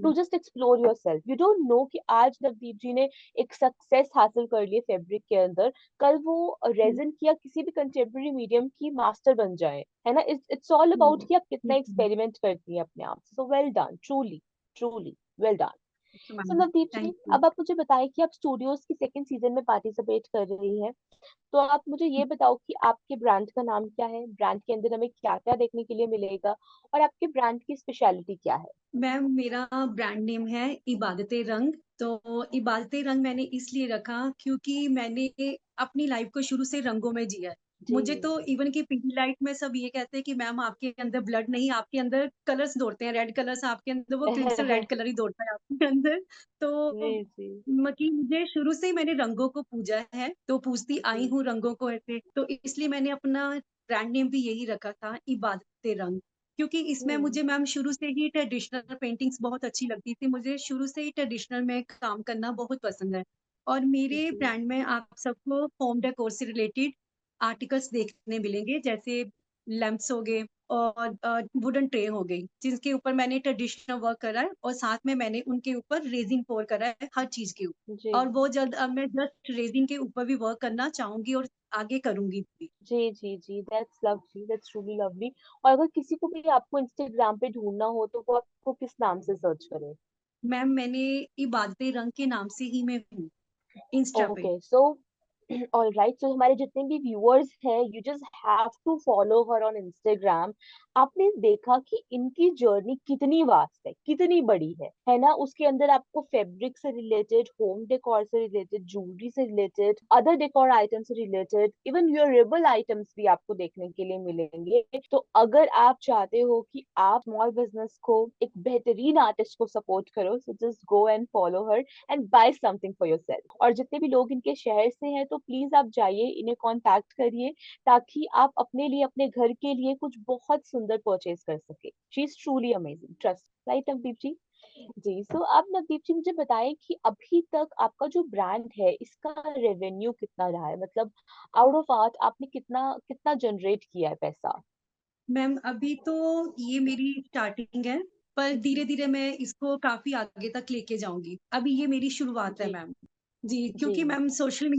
Speaker 2: to just explore your self. You don't know कि आज नवदीप जी ने एक सक्सेस हासिल कर ली फैब्रिक के अंदर, कल वो
Speaker 1: हुँ,
Speaker 2: रेजन की या किसी भी कंटेम्प्रेरी मीडियम की मास्टर बन जाए, है ना। इट्स ऑल अबाउट
Speaker 1: हुँ,
Speaker 2: कि आप कितना
Speaker 1: यस मैम।
Speaker 2: एक्सपेरिमेंट करती हैं अपने आप। So well done, truly, truly well done.
Speaker 1: Yes
Speaker 2: so
Speaker 1: ma'am,
Speaker 2: Navdeep ji,
Speaker 1: thank you.
Speaker 2: अब आप मुझे बताएं कि आप स्टूडियोज की सेकंड सीजन में पार्टिसिपेट कर रही हैं, तो आप मुझे ये बताओ कि आपके ब्रांड का नाम क्या है, ब्रांड के अंदर हमें क्या क्या देखने के लिए मिलेगा, और आपके ब्रांड की स्पेशलिटी क्या है।
Speaker 1: मैम मेरा ब्रांड नेम है इबादते रंग। तो इबादते रंग मैंने इसलिए रखा क्योंकि मैंने अपनी लाइफ को शुरू से रंगों में जिया है।
Speaker 2: जी
Speaker 1: मुझे तो इवन कि पिंक लाइट में सब ये कहते हैं कि मैम आपके अंदर ब्लड नहीं, आपके अंदर कलर्स दौड़ते हैं, रेड कलर्स आपके अंदर, वो क्रिस्टल रेड कलर ही दौड़ता है आपके अंदर।
Speaker 2: जी
Speaker 1: तो
Speaker 2: जी
Speaker 1: मुझे शुरू से ही मैंने रंगों को पूजा है, तो पूजती आई
Speaker 2: जी
Speaker 1: हूँ रंगों को ऐसे। तो इसलिए मैंने अपना ब्रांड नेम भी यही रखा था इबादते रंग। क्योंकि इसमें
Speaker 2: हम्म
Speaker 1: मुझे मैम शुरू से ही ट्रेडिशनल पेंटिंग्स बहुत अच्छी लगती थी। मुझे शुरू से ही ट्रेडिशनल में काम करना बहुत पसंद है और मेरे
Speaker 2: जी
Speaker 1: ब्रांड में आप सबको होम डेकोर से रिलेटेड आर्टिकल्स देखने मिलेंगे, जैसे लैंप्स हो गए और वुडन ट्रे हो गई, जिसके ऊपर मैंने ट्रेडिशनल वर्क करा है और साथ में मैंने उनके ऊपर रेज़िन पोर करा है हर चीज़ के ऊपर
Speaker 2: जी
Speaker 1: और वो जल्द अब मैं जस्ट रेज़िन के ऊपर भी वर्क करना चाहूँगी और आगे करूँगी भी।
Speaker 2: जी, that's lovely, that's truly lovely. और अगर किसी को भी आपको इंस्टाग्राम पे ढूंढना हो तो वो आपको किस नाम से सर्च करे।
Speaker 1: मैम मैंने इबादते रंग के नाम से ही मैं हूँ इंस्टा पे।
Speaker 2: Okay, so all right, so हमारे जितने भी व्यूअर्स हैं, you just have to follow her on Instagram. आपने देखा कि इनकी जर्नी कितनी वास्ट है, कितनी बड़ी है ना। उसके अंदर आपको फैब्रिक से रिलेटेड, होम डेकोर से रिलेटेड, ज्वेलरी से रिलेटेड, अदर डेकोर आइटम से रिलेटेड, इवन वेयरेबल आइटम्स भी आपको देखने के लिए मिलेंगे। तो अगर आप चाहते हो कि आप स्मॉल बिजनेस को, एक बेहतरीन आर्टिस्ट को सपोर्ट करो, so just go and follow her and buy something for yourself. और जितने भी लोग इनके शहर से हैं तो प्लीज आप जाइए, इन्हें कांटेक्ट करिए, ताकि आप अपने लिए, अपने घर के लिए कुछ बहुत सुंदर परचेज कर सके। She is truly amazing, trust. Right Navdeep ji. जी, सो आप नवदीप जी मुझे बताएं कि अभी तक आपका जो ब्रांड है इसका रेवेन्यू कितना रहा है, मतलब आउट ऑफ आर्ट आपने कितना कितना जनरेट किया है पैसा।
Speaker 1: मैम अभी तो ये मेरी स्टार्टिंग है, पर धीरे-धीरे मैं इसको काफ़ी आगे तक लेके जाऊँगी। अभी ये मेरी शुरुआत है
Speaker 2: जी
Speaker 1: मैम। जी,
Speaker 2: जी।
Speaker 1: क्योंकि मैम सोशल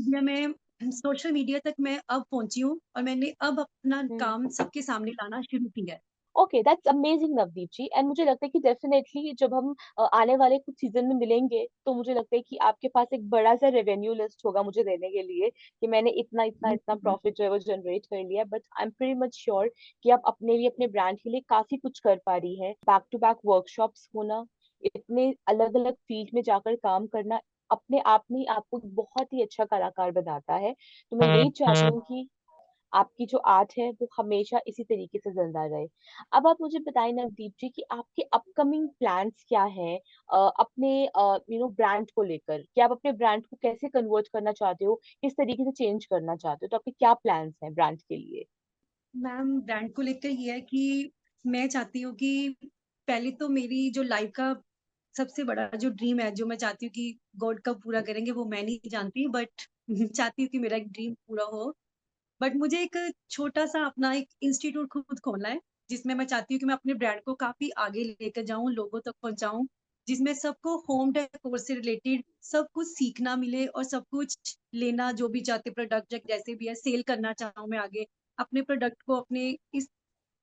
Speaker 1: मीडिया तक मैं अब पहुँची हूँ और मैंने अब अपना
Speaker 2: हम्म
Speaker 1: काम सबके सामने लाना शुरू किया है।
Speaker 2: Okay, that's amazing Navdeep ji. And मुझे लगता है कि डेफिनेटली जब हम आने वाले कुछ सीजन में मिलेंगे तो मुझे लगता है कि आपके पास एक बड़ा सा रेवेन्यू लिस्ट होगा मुझे देने के लिए कि मैंने इतना इतना इतना प्रॉफिट जो है वो जनरेट कर लिया। But I am pretty much sure कि आप अपने लिए, अपने ब्रांड के लिए काफी कुछ कर पा रही हैं। बैक टू बैक वर्कशॉप्स होना, इतने अलग अलग फील्ड में जाकर काम करना, अपने आप में आपको बहुत ही अच्छा कलाकार बनाता है। तो मैं यही चाहती हूँ कि आपकी जो आर्ट है वो हमेशा इसी तरीके से जिंदा रहे। अब आप मुझे बताएं नवदीप जी कि आपके अपकमिंग प्लान्स क्या हैं, अपने ब्रांड को लेकर, कि आप अपने ब्रांड को कैसे कन्वर्ट करना चाहते हो, किस तरीके से चेंज करना चाहते हो, तो आपके क्या प्लान्स हैं ब्रांड के लिए?
Speaker 1: मैम ब्रांड को लेकर ये है कि मैं चाहती हूँ कि पहले तो मेरी जो लाइफ का सबसे बड़ा जो ड्रीम है, जो मैं चाहती हूँ कि गॉड कब पूरा करेंगे वो मैं नहीं जानती, बट चाहती हूँ कि मेरा एक ड्रीम पूरा हो। बट मुझे एक छोटा-सा अपना एक इंस्टीट्यूट खुद खोलना है, जिसमें मैं चाहती हूँ कि मैं अपने ब्रांड को काफ़ी आगे लेकर जाऊँ, लोगों तक पहुँचाऊँ, जिसमें सबको होम डेकोर से रिलेटेड सब कुछ सीखना मिले और सब कुछ लेना जो भी चाहते प्रोडक्ट जैसे भी है, सेल करना चाहूँ मैं आगे। अपने प्रोडक्ट को अपने इस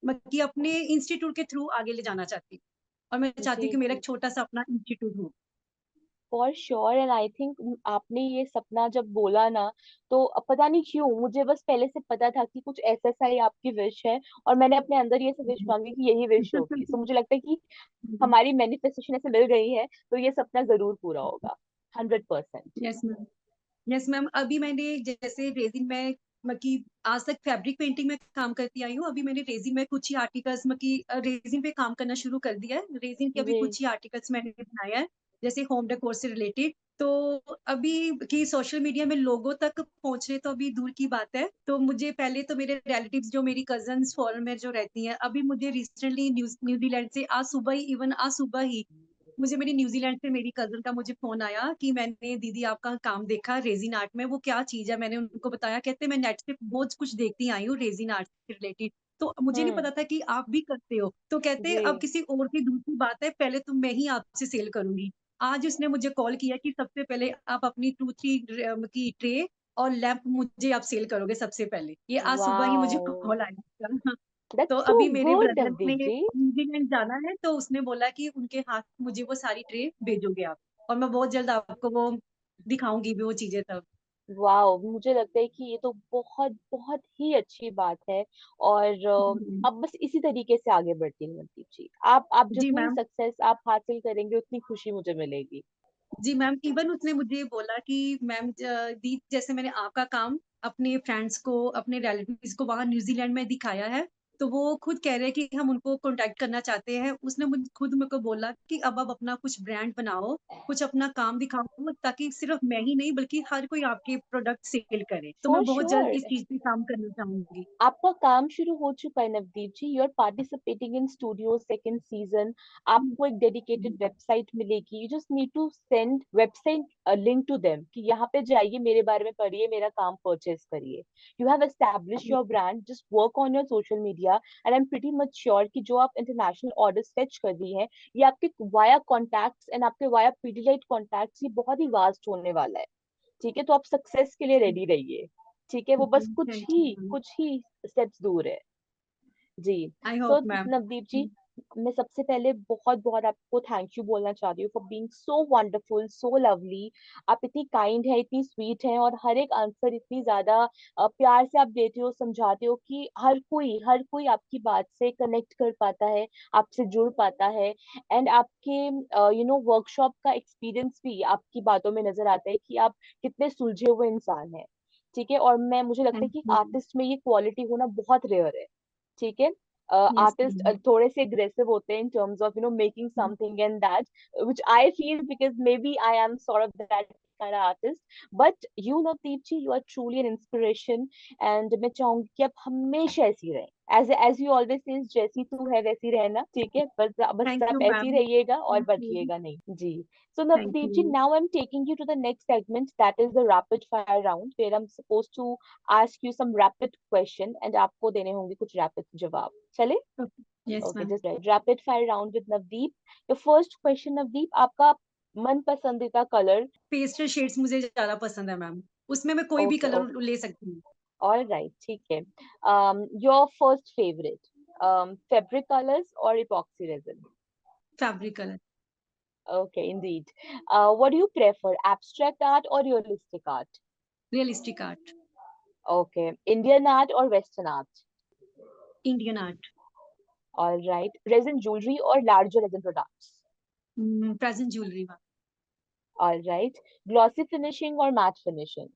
Speaker 1: मतलब कि अपने इंस्टीट्यूट के थ्रू आगे ले जाना चाहती हूँ और मैं चाहती
Speaker 2: जी
Speaker 1: हूँ कि मेरा
Speaker 2: जी,
Speaker 1: एक छोटा-सा अपना इंस्टीट्यूट हो।
Speaker 2: For sure. And I think आपने ये सपना जब बोला ना, तो पता नहीं क्यों मुझे बस पहले से पता था कि कुछ ऐसा सा ही आपकी विश है, और मैंने अपने अंदर ये विश मांगी कि यही विश होगी। सो मुझे लगता है कि हमारी मैनिफेस्टेशन ऐसे मिल गई है, तो ये सपना जरूर पूरा होगा, 100%।
Speaker 1: Yes ma'am. यस मैम, अभी मैंने जैसे रेज़िन में कि आज तक फैब्रिक पेंटिंग में काम करती आई हूँ। अभी मैंने रेज़िन में कुछ ही आर्टिकल्स रेज़िन पे काम करना शुरू कर दिया है। रेज़िन के अभी
Speaker 2: जी
Speaker 1: कुछ ही आर्टिकल्स मैंने बनाया है, जैसे होम डेकोर से रिलेटेड। तो अभी कि सोशल मीडिया में लोगों तक पहुँचने तो अभी दूर की बात है। तो मुझे पहले तो मेरे रिलेटिव्स जो मेरी कज़िन्स फ़ॉरेन में जो रहती हैं, अभी मुझे रिसेंटली न्यूज़ीलैंड से आज सुबह ही मुझे मेरी न्यूज़ीलैंड से मेरी कज़िन का मुझे फ़ोन आया कि मैंने दीदी आपका काम देखा रेज़िन आर्ट में, वो क्या चीज़ है? मैंने उनको बताया, कहते मैं नेट से बहुत कुछ देखती आई हूँ रेज़िन आर्ट से रिलेटेड, तो मुझे नहीं
Speaker 2: हम्म,
Speaker 1: पता था कि आप भी करते हो। तो कहते अब
Speaker 2: जी,
Speaker 1: किसी और की दूर की बात है, पहले तो मैं ही आपसे सेल करूँगी। आज उसने मुझे कॉल किया कि सबसे पहले आप अपनी 2-3 की ट्रे और लैंप मुझे आप सेल करोगे सबसे पहले। ये आज सुबह ही मुझे
Speaker 2: वाओ,
Speaker 1: कॉल आया। तो
Speaker 2: दैट्स सो
Speaker 1: अभी मेरे
Speaker 2: गुड
Speaker 1: ब्रदर ने
Speaker 2: नवदीप जी।
Speaker 1: न्यूज़ीलैंड जाना है, तो उसने बोला कि उनके हाथ मुझे वो सारी ट्रे भेजोगे आप और मैं बहुत जल्द आपको वो दिखाऊँगी भी वो चीज़ें तब।
Speaker 2: वाओ, मुझे लगता है कि ये तो बहुत बहुत ही अच्छी बात है। और
Speaker 1: हुँ,
Speaker 2: अब बस इसी तरीके से आगे बढ़ती है नवदीप जी। आप
Speaker 1: जी
Speaker 2: जितनी
Speaker 1: मैम।
Speaker 2: सक्सेस आप हासिल करेंगे उतनी खुशी मुझे मिलेगी।
Speaker 1: जी मैम, इवन उसने मुझे बोला कि मैम दी जैसे मैंने आपका काम अपने फ्रेंड्स को, अपने रिलेटिव्स को वहाँ न्यूज़ीलैंड में दिखाया है, तो वो खुद कह रहे हैं कि हम उनको कॉन्टैक्ट करना चाहते हैं। उसने खुद मेरे को बोला कि अब आप अपना कुछ ब्रांड बनाओ, कुछ अपना काम दिखाओ ताकि सिर्फ मैं ही नहीं बल्कि हर कोई आपके प्रोडक्ट सेल करे। तो
Speaker 2: फॉर
Speaker 1: मैं बहुत जल्द
Speaker 2: श्योर,
Speaker 1: इस चीज़ पे काम करना चाहूँगी।
Speaker 2: आपका काम शुरू हो चुका है Navdeep ji. You are participating in studio second season. आपको एक डेडिकेटेड वेबसाइट मिलेगी। You just need to send website link to them कि यहाँ पे जाइए, मेरे बारे में पढ़िए, मेरा काम परचेज करिए। You have establish your brand, just work on your social media, and I am pretty much sure कि जो आप इंटरनेशनल ऑर्डर फेच कर रही हैं, ये आपके वाया कॉन्टैक्ट्स एंड आपके वाया पीडीलाइट कॉन्टैक्ट्स, ये बहुत ही वास्ट होने वाला है। ठीक है, तो आप सक्सेस के लिए रेडी रहिए। ठीक है, वो बस
Speaker 1: थैंक यू मैम।
Speaker 2: कुछ ही स्टेप्स दूर है। जी।
Speaker 1: आई
Speaker 2: सो
Speaker 1: होप मैम।
Speaker 2: नवदीप जी, मैं सबसे पहले बहुत बहुत आपको थैंक यू बोलना चाहती हूँ for being so wonderful, so lovely. आप इतनी काइंड है, इतनी स्वीट है, और हर एक आंसर इतनी ज्यादा प्यार से आप देते हो, समझाते हो कि हर कोई आपकी बात से कनेक्ट कर पाता है, आपसे जुड़ पाता है। एंड आपके वर्कशॉप का एक्सपीरियंस भी आपकी बातों में नजर आता है कि आप कितने सुलझे हुए इंसान हैं। ठीक है, और मैं मुझे लगता है
Speaker 1: थैंक
Speaker 2: कि
Speaker 1: यू।
Speaker 2: आर्टिस्ट में ये क्वालिटी होना बहुत रेयर है। ठीक है,
Speaker 1: यस
Speaker 2: आर्टिस्ट
Speaker 1: मैम।
Speaker 2: थोड़े से अग्रेसिव होते हैं in terms of making something and that, which I feel because maybe I am sort of that kind of artist. But you Navdeep ji, you are truly an inspiration, and मैं चाहूंगी कि आप हमेशा ऐसी रहें, as you always say, जैसी तू है वैसी रहना। ठीक है, बस
Speaker 1: थैंक
Speaker 2: आप
Speaker 1: यू
Speaker 2: ऐसी
Speaker 1: मैम।
Speaker 2: रहिएगा और
Speaker 1: थैंक यू।
Speaker 2: बदलिएगा नहीं जी। So
Speaker 1: thank
Speaker 2: Navdeep ji,
Speaker 1: you.
Speaker 2: now I'm taking you to the next segment, that is the rapid fire round, where I'm supposed to ask you some rapid question and आपको देने होंगे कुछ rapid जवाब। चले?
Speaker 1: Yes
Speaker 2: Okay,
Speaker 1: ma'am.
Speaker 2: just right. Rapid fire round with Navdeep. Your first question, Navdeep, आपका मन पसंदीदा colour?
Speaker 1: Pastel shades मुझे ज़्यादा पसंद है मैम। उसमें मैं कोई भी
Speaker 2: ओके
Speaker 1: कलर
Speaker 2: ओके,
Speaker 1: ले सकती हूँ।
Speaker 2: ऑल राइट, ठीक है। Your first favourite? Fabric colors or epoxy resin?
Speaker 1: Fabric colour.
Speaker 2: Okay, indeed. What do you prefer, abstract art or realistic art?
Speaker 1: Realistic art.
Speaker 2: Okay, Indian art or Western art?
Speaker 1: Indian art.
Speaker 2: All right, resin jewelry or larger resin products?
Speaker 1: Present jewellery
Speaker 2: All right, glossy finishing or matte finishing?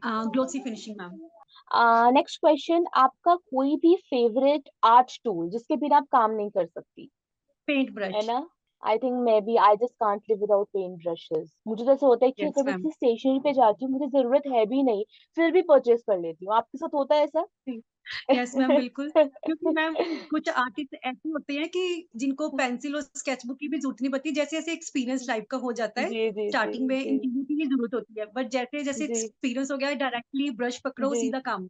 Speaker 1: Ma'am. Glossy finishing ma'am.
Speaker 2: Next question, आपका कोई भी favourite art tool जिसके बिना आप काम नहीं कर सकती,
Speaker 1: पेंट
Speaker 2: है
Speaker 1: ब्रश।
Speaker 2: ना? I think maybe I just can't live without paint brushes. मुझे तो ऐसा होता है कि
Speaker 1: यस
Speaker 2: अगर मैं
Speaker 1: मैम।
Speaker 2: किसी स्टेशनरी पे जाती हूँ, मुझे जरूरत है भी नहीं, फिर भी परचेज कर लेती हूँ। आपके साथ होता है ऐसा?
Speaker 1: यस मैम बिल्कुल, क्योंकि मैम कुछ आर्टिस्ट ऐसे होते हैं कि जिनको पेंसिल और स्केचबुक की भी जरूरत नहीं पड़ती, जैसे जैसे एक्सपीरियंस लाइफ का हो जाता है।
Speaker 2: जी जी जी
Speaker 1: स्टार्टिंग में
Speaker 2: जी
Speaker 1: इन चीजों की ही जरूरत होती है, बट जैसे जैसे
Speaker 2: जी
Speaker 1: एक्सपीरियंस हो गया डायरेक्टली ब्रश पकड़ो
Speaker 2: जी।
Speaker 1: सीधा काम।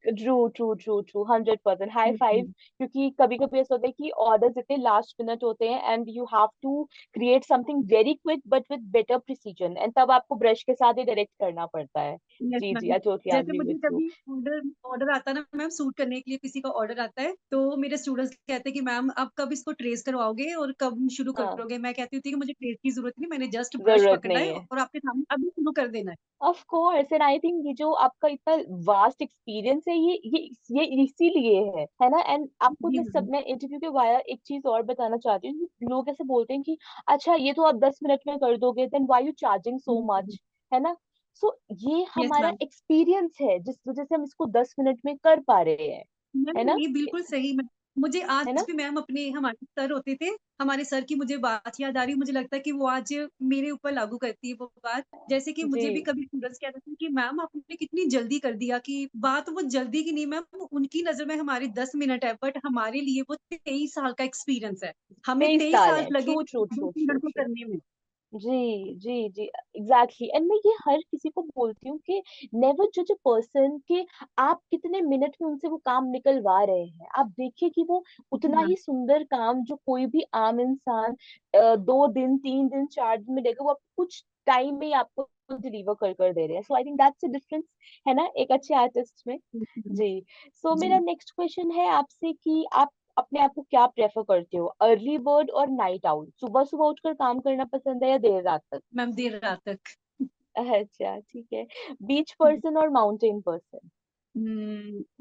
Speaker 2: True true true true, 100%, high
Speaker 1: yes
Speaker 2: five.
Speaker 1: Ma'am.
Speaker 2: क्योंकि कभी कभी ऐसा होता है कि ऑर्डर्स इतने लास्ट मिनट होते हैं and you have to create something very quick but with better precision, and तब आपको ब्रश के साथ ही डायरेक्ट करना पड़ता है।
Speaker 1: यस
Speaker 2: जी जी,
Speaker 1: मैम।
Speaker 2: आई टोटली
Speaker 1: जैसे
Speaker 2: एग्री
Speaker 1: मुझे
Speaker 2: विद यू।
Speaker 1: कभी ऑर्डर ऑर्डर आता है ना मैम, सूट करने के लिए किसी का ऑर्डर आता है, तो मेरे स्टूडेंट्स कहते हैं कि मैम आप कब इसको ट्रेस करवाओगे और कब शुरू
Speaker 2: हाँ,
Speaker 1: करोगे। मैं कहती होती कि मुझे ट्रेस की जरूरत नहीं, मैंने जस्ट ब्रश
Speaker 2: जरूरत
Speaker 1: पकड़ना
Speaker 2: नहीं
Speaker 1: है
Speaker 2: है।
Speaker 1: और आपके सामने अभी शुरू कर देना है।
Speaker 2: Of course, and I think ये जो आपका इतना वास्ट एक्सपीरियंस है, ये इसीलिए है ना? एंड आपको
Speaker 1: जी मैम।
Speaker 2: मैं इंटरव्यू के वाया एक चीज और बताना चाहती हूँ कि लोग ऐसे बोलते हैं कि अच्छा ये तो आप 10 मिनट में कर दोगे, then why you charging so much, है ना? सो ये
Speaker 1: यस
Speaker 2: हमारा
Speaker 1: मैम।
Speaker 2: एक्सपीरियंस है जिस वजह से हम इसको 10 मिनट में कर पा रहे हैं,
Speaker 1: मैम
Speaker 2: है ना?
Speaker 1: ये बिल्कुल सही मैम। मुझे
Speaker 2: है
Speaker 1: आज
Speaker 2: ना?
Speaker 1: भी मैम अपने हमारे सर होते थे, हमारे सर की मुझे बात याद आ रही है, मुझे लगता है कि वो आज मेरे ऊपर लागू करती है वो बात। जैसे कि
Speaker 2: जी,
Speaker 1: मुझे भी कभी स्टूडेंट्स कहते थे कि मैम आपने कितनी जल्दी कर दिया, कि बात वो जल्दी की नहीं मैम, उनकी नज़र में हमारे 10 मिनट है, बट हमारे लिए वो 23 साल का एक्सपीरियंस है। हमें
Speaker 2: 23
Speaker 1: 23
Speaker 2: साल
Speaker 1: साल
Speaker 2: है।
Speaker 1: लगे
Speaker 2: true true
Speaker 1: 10
Speaker 2: true true
Speaker 1: minute को
Speaker 2: ट्रू।
Speaker 1: करने में।
Speaker 2: जी जी जी, एग्जैक्टली। एंड मैं ये हर किसी को बोलती हूँ कि नेवर जज अ पर्सन कि आप कितने मिनट में उनसे वो काम निकलवा रहे हैं। आप देखिए कि वो
Speaker 1: जी
Speaker 2: उतना
Speaker 1: मैम।
Speaker 2: ही सुंदर काम जो कोई भी आम इंसान 2 दिन 3 दिन 4 दिन में देगा, वो आपको कुछ टाइम में ही आपको डिलीवर कर दे रहे हैं। So I think that's a difference, है ना, एक अच्छे आर्टिस्ट में। जी। सो मेरा
Speaker 1: जी
Speaker 2: नेक्स्ट क्वेश्चन है आपसे कि आप अपने आप को क्या प्रेफर करते हो, अर्ली बर्ड और नाइट आउल? सुबह सुबह उठकर काम करना पसंद है या देर रात तक?
Speaker 1: मैम, देर रात तक।
Speaker 2: अच्छा, ठीक है। बीच पर्सन और माउंटेन पर्सन?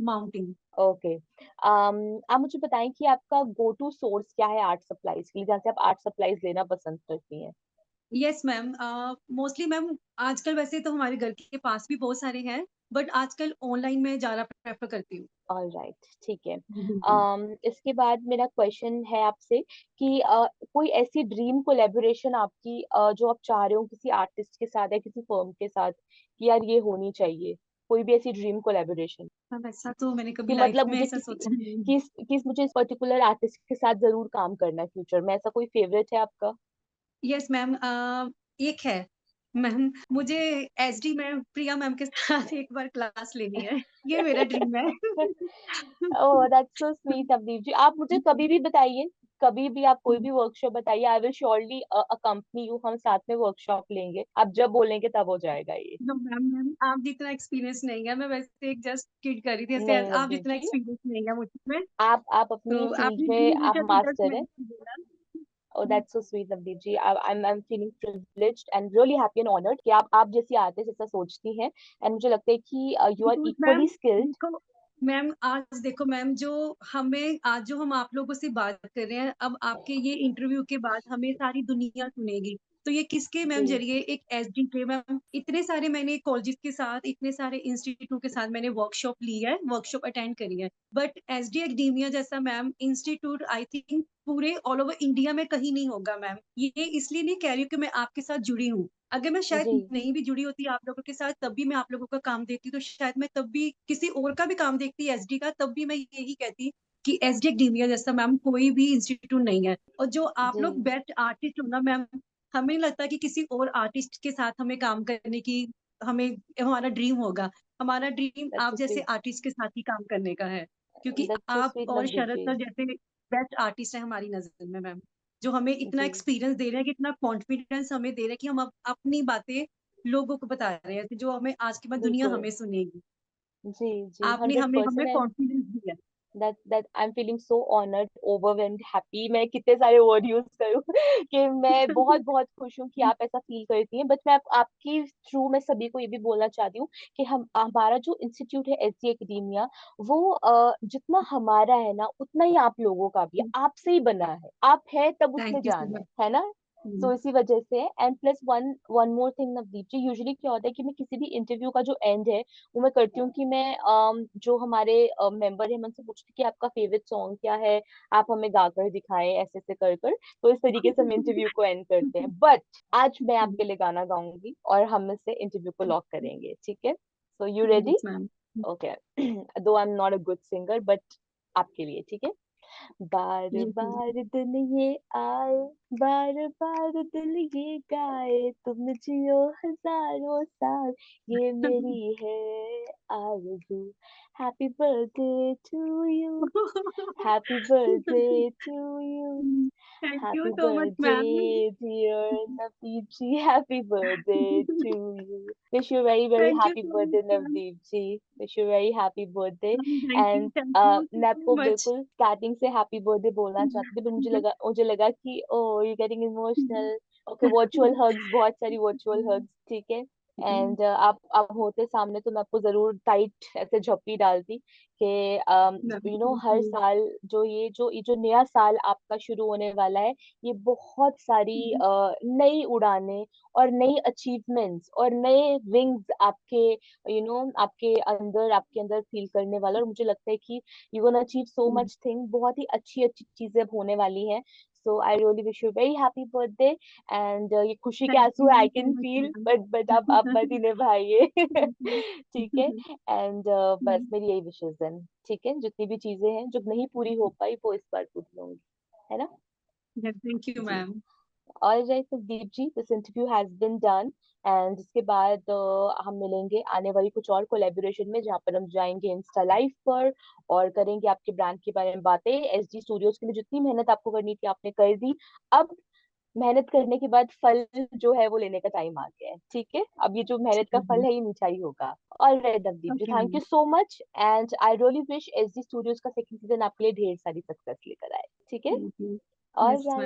Speaker 1: माउंटिंग।
Speaker 2: ओके। आप मुझे बताएं कि आपका गो टू सोर्स क्या है आर्ट सप्लाईज के लिए, जहाँ से आप आर्ट सप्लाईज लेना पसंद करती हैं?
Speaker 1: Yes ma'am. मोस्टली मैम आजकल वैसे तो हमारे घर के पास भी बहुत सारे हैं, बट आजकल ऑनलाइन में ज़्यादा प्रेफर करती हूँ।
Speaker 2: ऑल राइट, ठीक है।
Speaker 1: जी।
Speaker 2: इसके बाद मेरा क्वेश्चन है आपसे कि कोई ऐसी ड्रीम कोलेबोरेशन आपकी जो आप चाह रहे हो किसी आर्टिस्ट के साथ या किसी फर्म के साथ, कि यार ये होनी चाहिए, कोई भी ऐसी ड्रीम कोलेबोरेशन
Speaker 1: मैम ऐसा तो मैंने कभी
Speaker 2: कि
Speaker 1: लाइफ
Speaker 2: मतलब
Speaker 1: में
Speaker 2: मुझे
Speaker 1: ऐसा
Speaker 2: किसी
Speaker 1: सोचा नहीं।
Speaker 2: मुझे इस पर्टिकुलर आर्टिस्ट के साथ जरूर काम करना है फ्यूचर में, ऐसा कोई फेवरेट है आपका?
Speaker 1: Yes ma'am. एक है मैम, मुझे एसडी मैम, प्रिया मैम के साथ एक बार क्लास लेनी है। ये मेरा ड्रीम है।
Speaker 2: Oh that's so sweet Avdeep जी। आप मुझे कभी भी बताइए, कभी भी आप कोई भी वर्कशॉप बताइए, I will surely accompany you, हम साथ में वर्कशॉप लेंगे। आप जब बोलेंगे तब हो जाएगा ये।
Speaker 1: तो मैम मैम आप जितना एक्सपीरियंस नहीं है, मैं वैसे एक जस्ट किड कर रही थी ऐसे,
Speaker 2: नहीं
Speaker 1: आप
Speaker 2: नवदीप
Speaker 1: जितना
Speaker 2: जी,
Speaker 1: एक्सपीरियंस नहीं है मुझमें।
Speaker 2: आप अपनी
Speaker 1: तो
Speaker 2: फील्ड
Speaker 1: आपने
Speaker 2: में
Speaker 1: ड्रीम
Speaker 2: आप
Speaker 1: पूछा तो जस्ट
Speaker 2: मास्टर
Speaker 1: मैंने
Speaker 2: हैं।
Speaker 1: बोला।
Speaker 2: Oh, that's so sweet, Navdeep ji. I'm feeling privileged and really happy and honored कि आप जैसी आर्टिस्ट ऐसा सोचती हैं, एंड मुझे लगता है कि यू आर
Speaker 1: बिल्कुल मैम।
Speaker 2: Equally skilled.
Speaker 1: देखो मैम, आज देखो मैम, जो हमें आज जो हम आप लोगों से बात कर रहे हैं, अब आपके ये इंटरव्यू के बाद हमें सारी दुनिया सुनेगी। तो ये किसके मैम
Speaker 2: जी
Speaker 1: जरिए, एक एसडी के मैम, इतने सारे मैंने कॉलेजेस के साथ, इतने सारे इंस्टीट्यूट के साथ मैंने वर्कशॉप ली है, वर्कशॉप अटेंड करी है, बट एसडी एकेडमिया जैसा मैम इंस्टीट्यूट आई थिंक पूरे ऑल ओवर इंडिया में कहीं नहीं होगा मैम। ये इसलिए नहीं कह रही हूँ कि मैं आपके साथ जुड़ी हूँ, अगर मैं शायद
Speaker 2: जी
Speaker 1: नहीं भी जुड़ी होती आप लोगों के साथ, तब भी मैं आप लोगों का काम देखती, तो शायद मैं तब भी किसी और का भी काम देखती एसडी का, तब भी मैं यही कहती कि एसडी एकेडमिया जैसा मैम कोई भी इंस्टीट्यूट नहीं है। और जो आप
Speaker 2: जी,
Speaker 1: लोग बेस्ट आर्टिस्ट हो ना मैम, हमें नहीं लगता कि किसी और आर्टिस्ट के साथ हमें काम करने की, हमें हमारा ड्रीम होगा। हमारा ड्रीम
Speaker 2: दैट्स
Speaker 1: आप
Speaker 2: सो
Speaker 1: जैसे
Speaker 2: स्वीट,
Speaker 1: आर्टिस्ट के साथ ही काम करने का है, क्योंकि
Speaker 2: दैट्स सो
Speaker 1: आप
Speaker 2: स्वीट
Speaker 1: और
Speaker 2: नवदीप
Speaker 1: शरद
Speaker 2: जी।
Speaker 1: सर जैसे बेस्ट आर्टिस्ट है हमारी नजर में मैम, जो हमें इतना
Speaker 2: जी
Speaker 1: एक्सपीरियंस दे रहे हैं, कि इतना कॉन्फिडेंस हमें दे रहे हैं कि हम अपनी बातें लोगों को बता रहे हैं, जो हमें आज के बाद दुनिया
Speaker 2: बिल्कुल।
Speaker 1: हमें सुनेगी।
Speaker 2: जी जी,
Speaker 1: आपने
Speaker 2: हंड्रेड
Speaker 1: हमें हमें
Speaker 2: परसेंट एंड
Speaker 1: कॉन्फिडेंस दिया है।
Speaker 2: that I'm feeling so honored, overwhelmed, happy, मैं कितने सारे वर्ड यूज करूँ कि मैं बहुत बहुत खुश हूँ कि आप ऐसा फील करती हैं। बट मैं आपकी थ्रू मैं सभी को ये भी बोलना चाहती हूँ कि हम हमारा जो इंस्टीट्यूट है एसजी एकेडेमिया, वो जितना हमारा है ना उतना ही आप लोगों का भी है, आपसे ही बना है, आप है तब उसमें
Speaker 1: थैंक यू सो
Speaker 2: जान
Speaker 1: मच।
Speaker 2: है ना। तो इसी वजह से, and plus one one more thing Navdeep ji, usually क्या होता है कि मैं किसी भी इंटरव्यू का जो एंड है वो मैं करती हूँ कि मैं जो हमारे मेंबर है मैं उनसे पूछती हूँ कि आपका फेवरेट सॉन्ग क्या है, आप हमें गाकर दिखाएं, ऐसे ऐसे कर कर। तो इस तरीके से हम इंटरव्यू को एंड करते हैं। बट आज मैं आपके लिए गाना गाऊंगी और हम इससे इंटरव्यू को लॉक करेंगे, ठीक है? So you ready?
Speaker 1: Yes ma'am.
Speaker 2: Okay. Though I am not a good singer but आपके लिए, ठीक है? बार
Speaker 1: यस मैम।
Speaker 2: बार दिन ये आए, बार बार दिल ये गाए, तुम जियो हजारों साल, ये मेरी है आरज़ू। Happy birthday to you, happy birthday to you,
Speaker 1: thank you
Speaker 2: happy
Speaker 1: so much ma'am.
Speaker 2: Birthday dear Navdeep ji, happy birthday to you. Wish you very very
Speaker 1: thank you
Speaker 2: happy
Speaker 1: so much
Speaker 2: birthday
Speaker 1: ma'am.
Speaker 2: Navdeep ji, wish you very happy birthday. And
Speaker 1: thank you
Speaker 2: मैं
Speaker 1: so
Speaker 2: आपको
Speaker 1: much.
Speaker 2: बिल्कुल starting से happy birthday बोलना चाहती थी, पर मुझे लगा कि oh you getting emotional. Okay, virtual hugs, बहुत सारी वर्चुअल हग्स, ठीक है? एंड आप होते सामने तो मैं आपको जरूर टाइट ऐसे झप्पी डालती कि यू नो हर साल जो नया साल आपका शुरू होने वाला है, ये बहुत सारी नई उड़ानें और नई अचीवमेंट्स और नए विंग्स आपके आपके अंदर फील करने वाला है। और मुझे लगता है कि you gonna achieve so much thing, बहुत ही अच्छी अच्छी चीजें अब होने वाली हैं। So I really wish you very happy birthday. And ये खुशी के
Speaker 1: थैंक
Speaker 2: आंसू है,
Speaker 1: you
Speaker 2: I
Speaker 1: so
Speaker 2: can
Speaker 1: much
Speaker 2: feel,
Speaker 1: ma'am.
Speaker 2: But आप मत ही निभाइए। ठीक है? एंड बस मेरी यही विशेष है, ठीक है? जितनी भी चीजें हैं जो नहीं पूरी हो पाई वो इस बार पूरी होंगी, है ना?
Speaker 1: थैंक यू
Speaker 2: जी।
Speaker 1: मैम।
Speaker 2: और जय Sukhdeep ji, this interview has been done. And इसके बाद हम मिलेंगे आने वाली कुछ और कोलेबोरेशन में, जहाँ पर हम जाएंगे इंस्टा लाइव पर और करेंगे आपके ब्रांड के बारे में बातें। एसजी स्टूडियोज के लिए जितनी मेहनत आपको करनी थी आपने कर दी। अब मेहनत करने के बाद फल जो है वो लेने का टाइम आ गया है, ठीक है? अब ये जो मेहनत का फल है ये मीठा ही होगा। All right Navdeep ji,
Speaker 1: okay
Speaker 2: thank
Speaker 1: ma'am.
Speaker 2: You so much. And I really wish SG studios का सेकंड सीजन आपके लिए ढेर सारी सक्सेस लेकर आए, ठीक है?
Speaker 1: Thank you. Yes
Speaker 2: all right.
Speaker 1: Ma'am.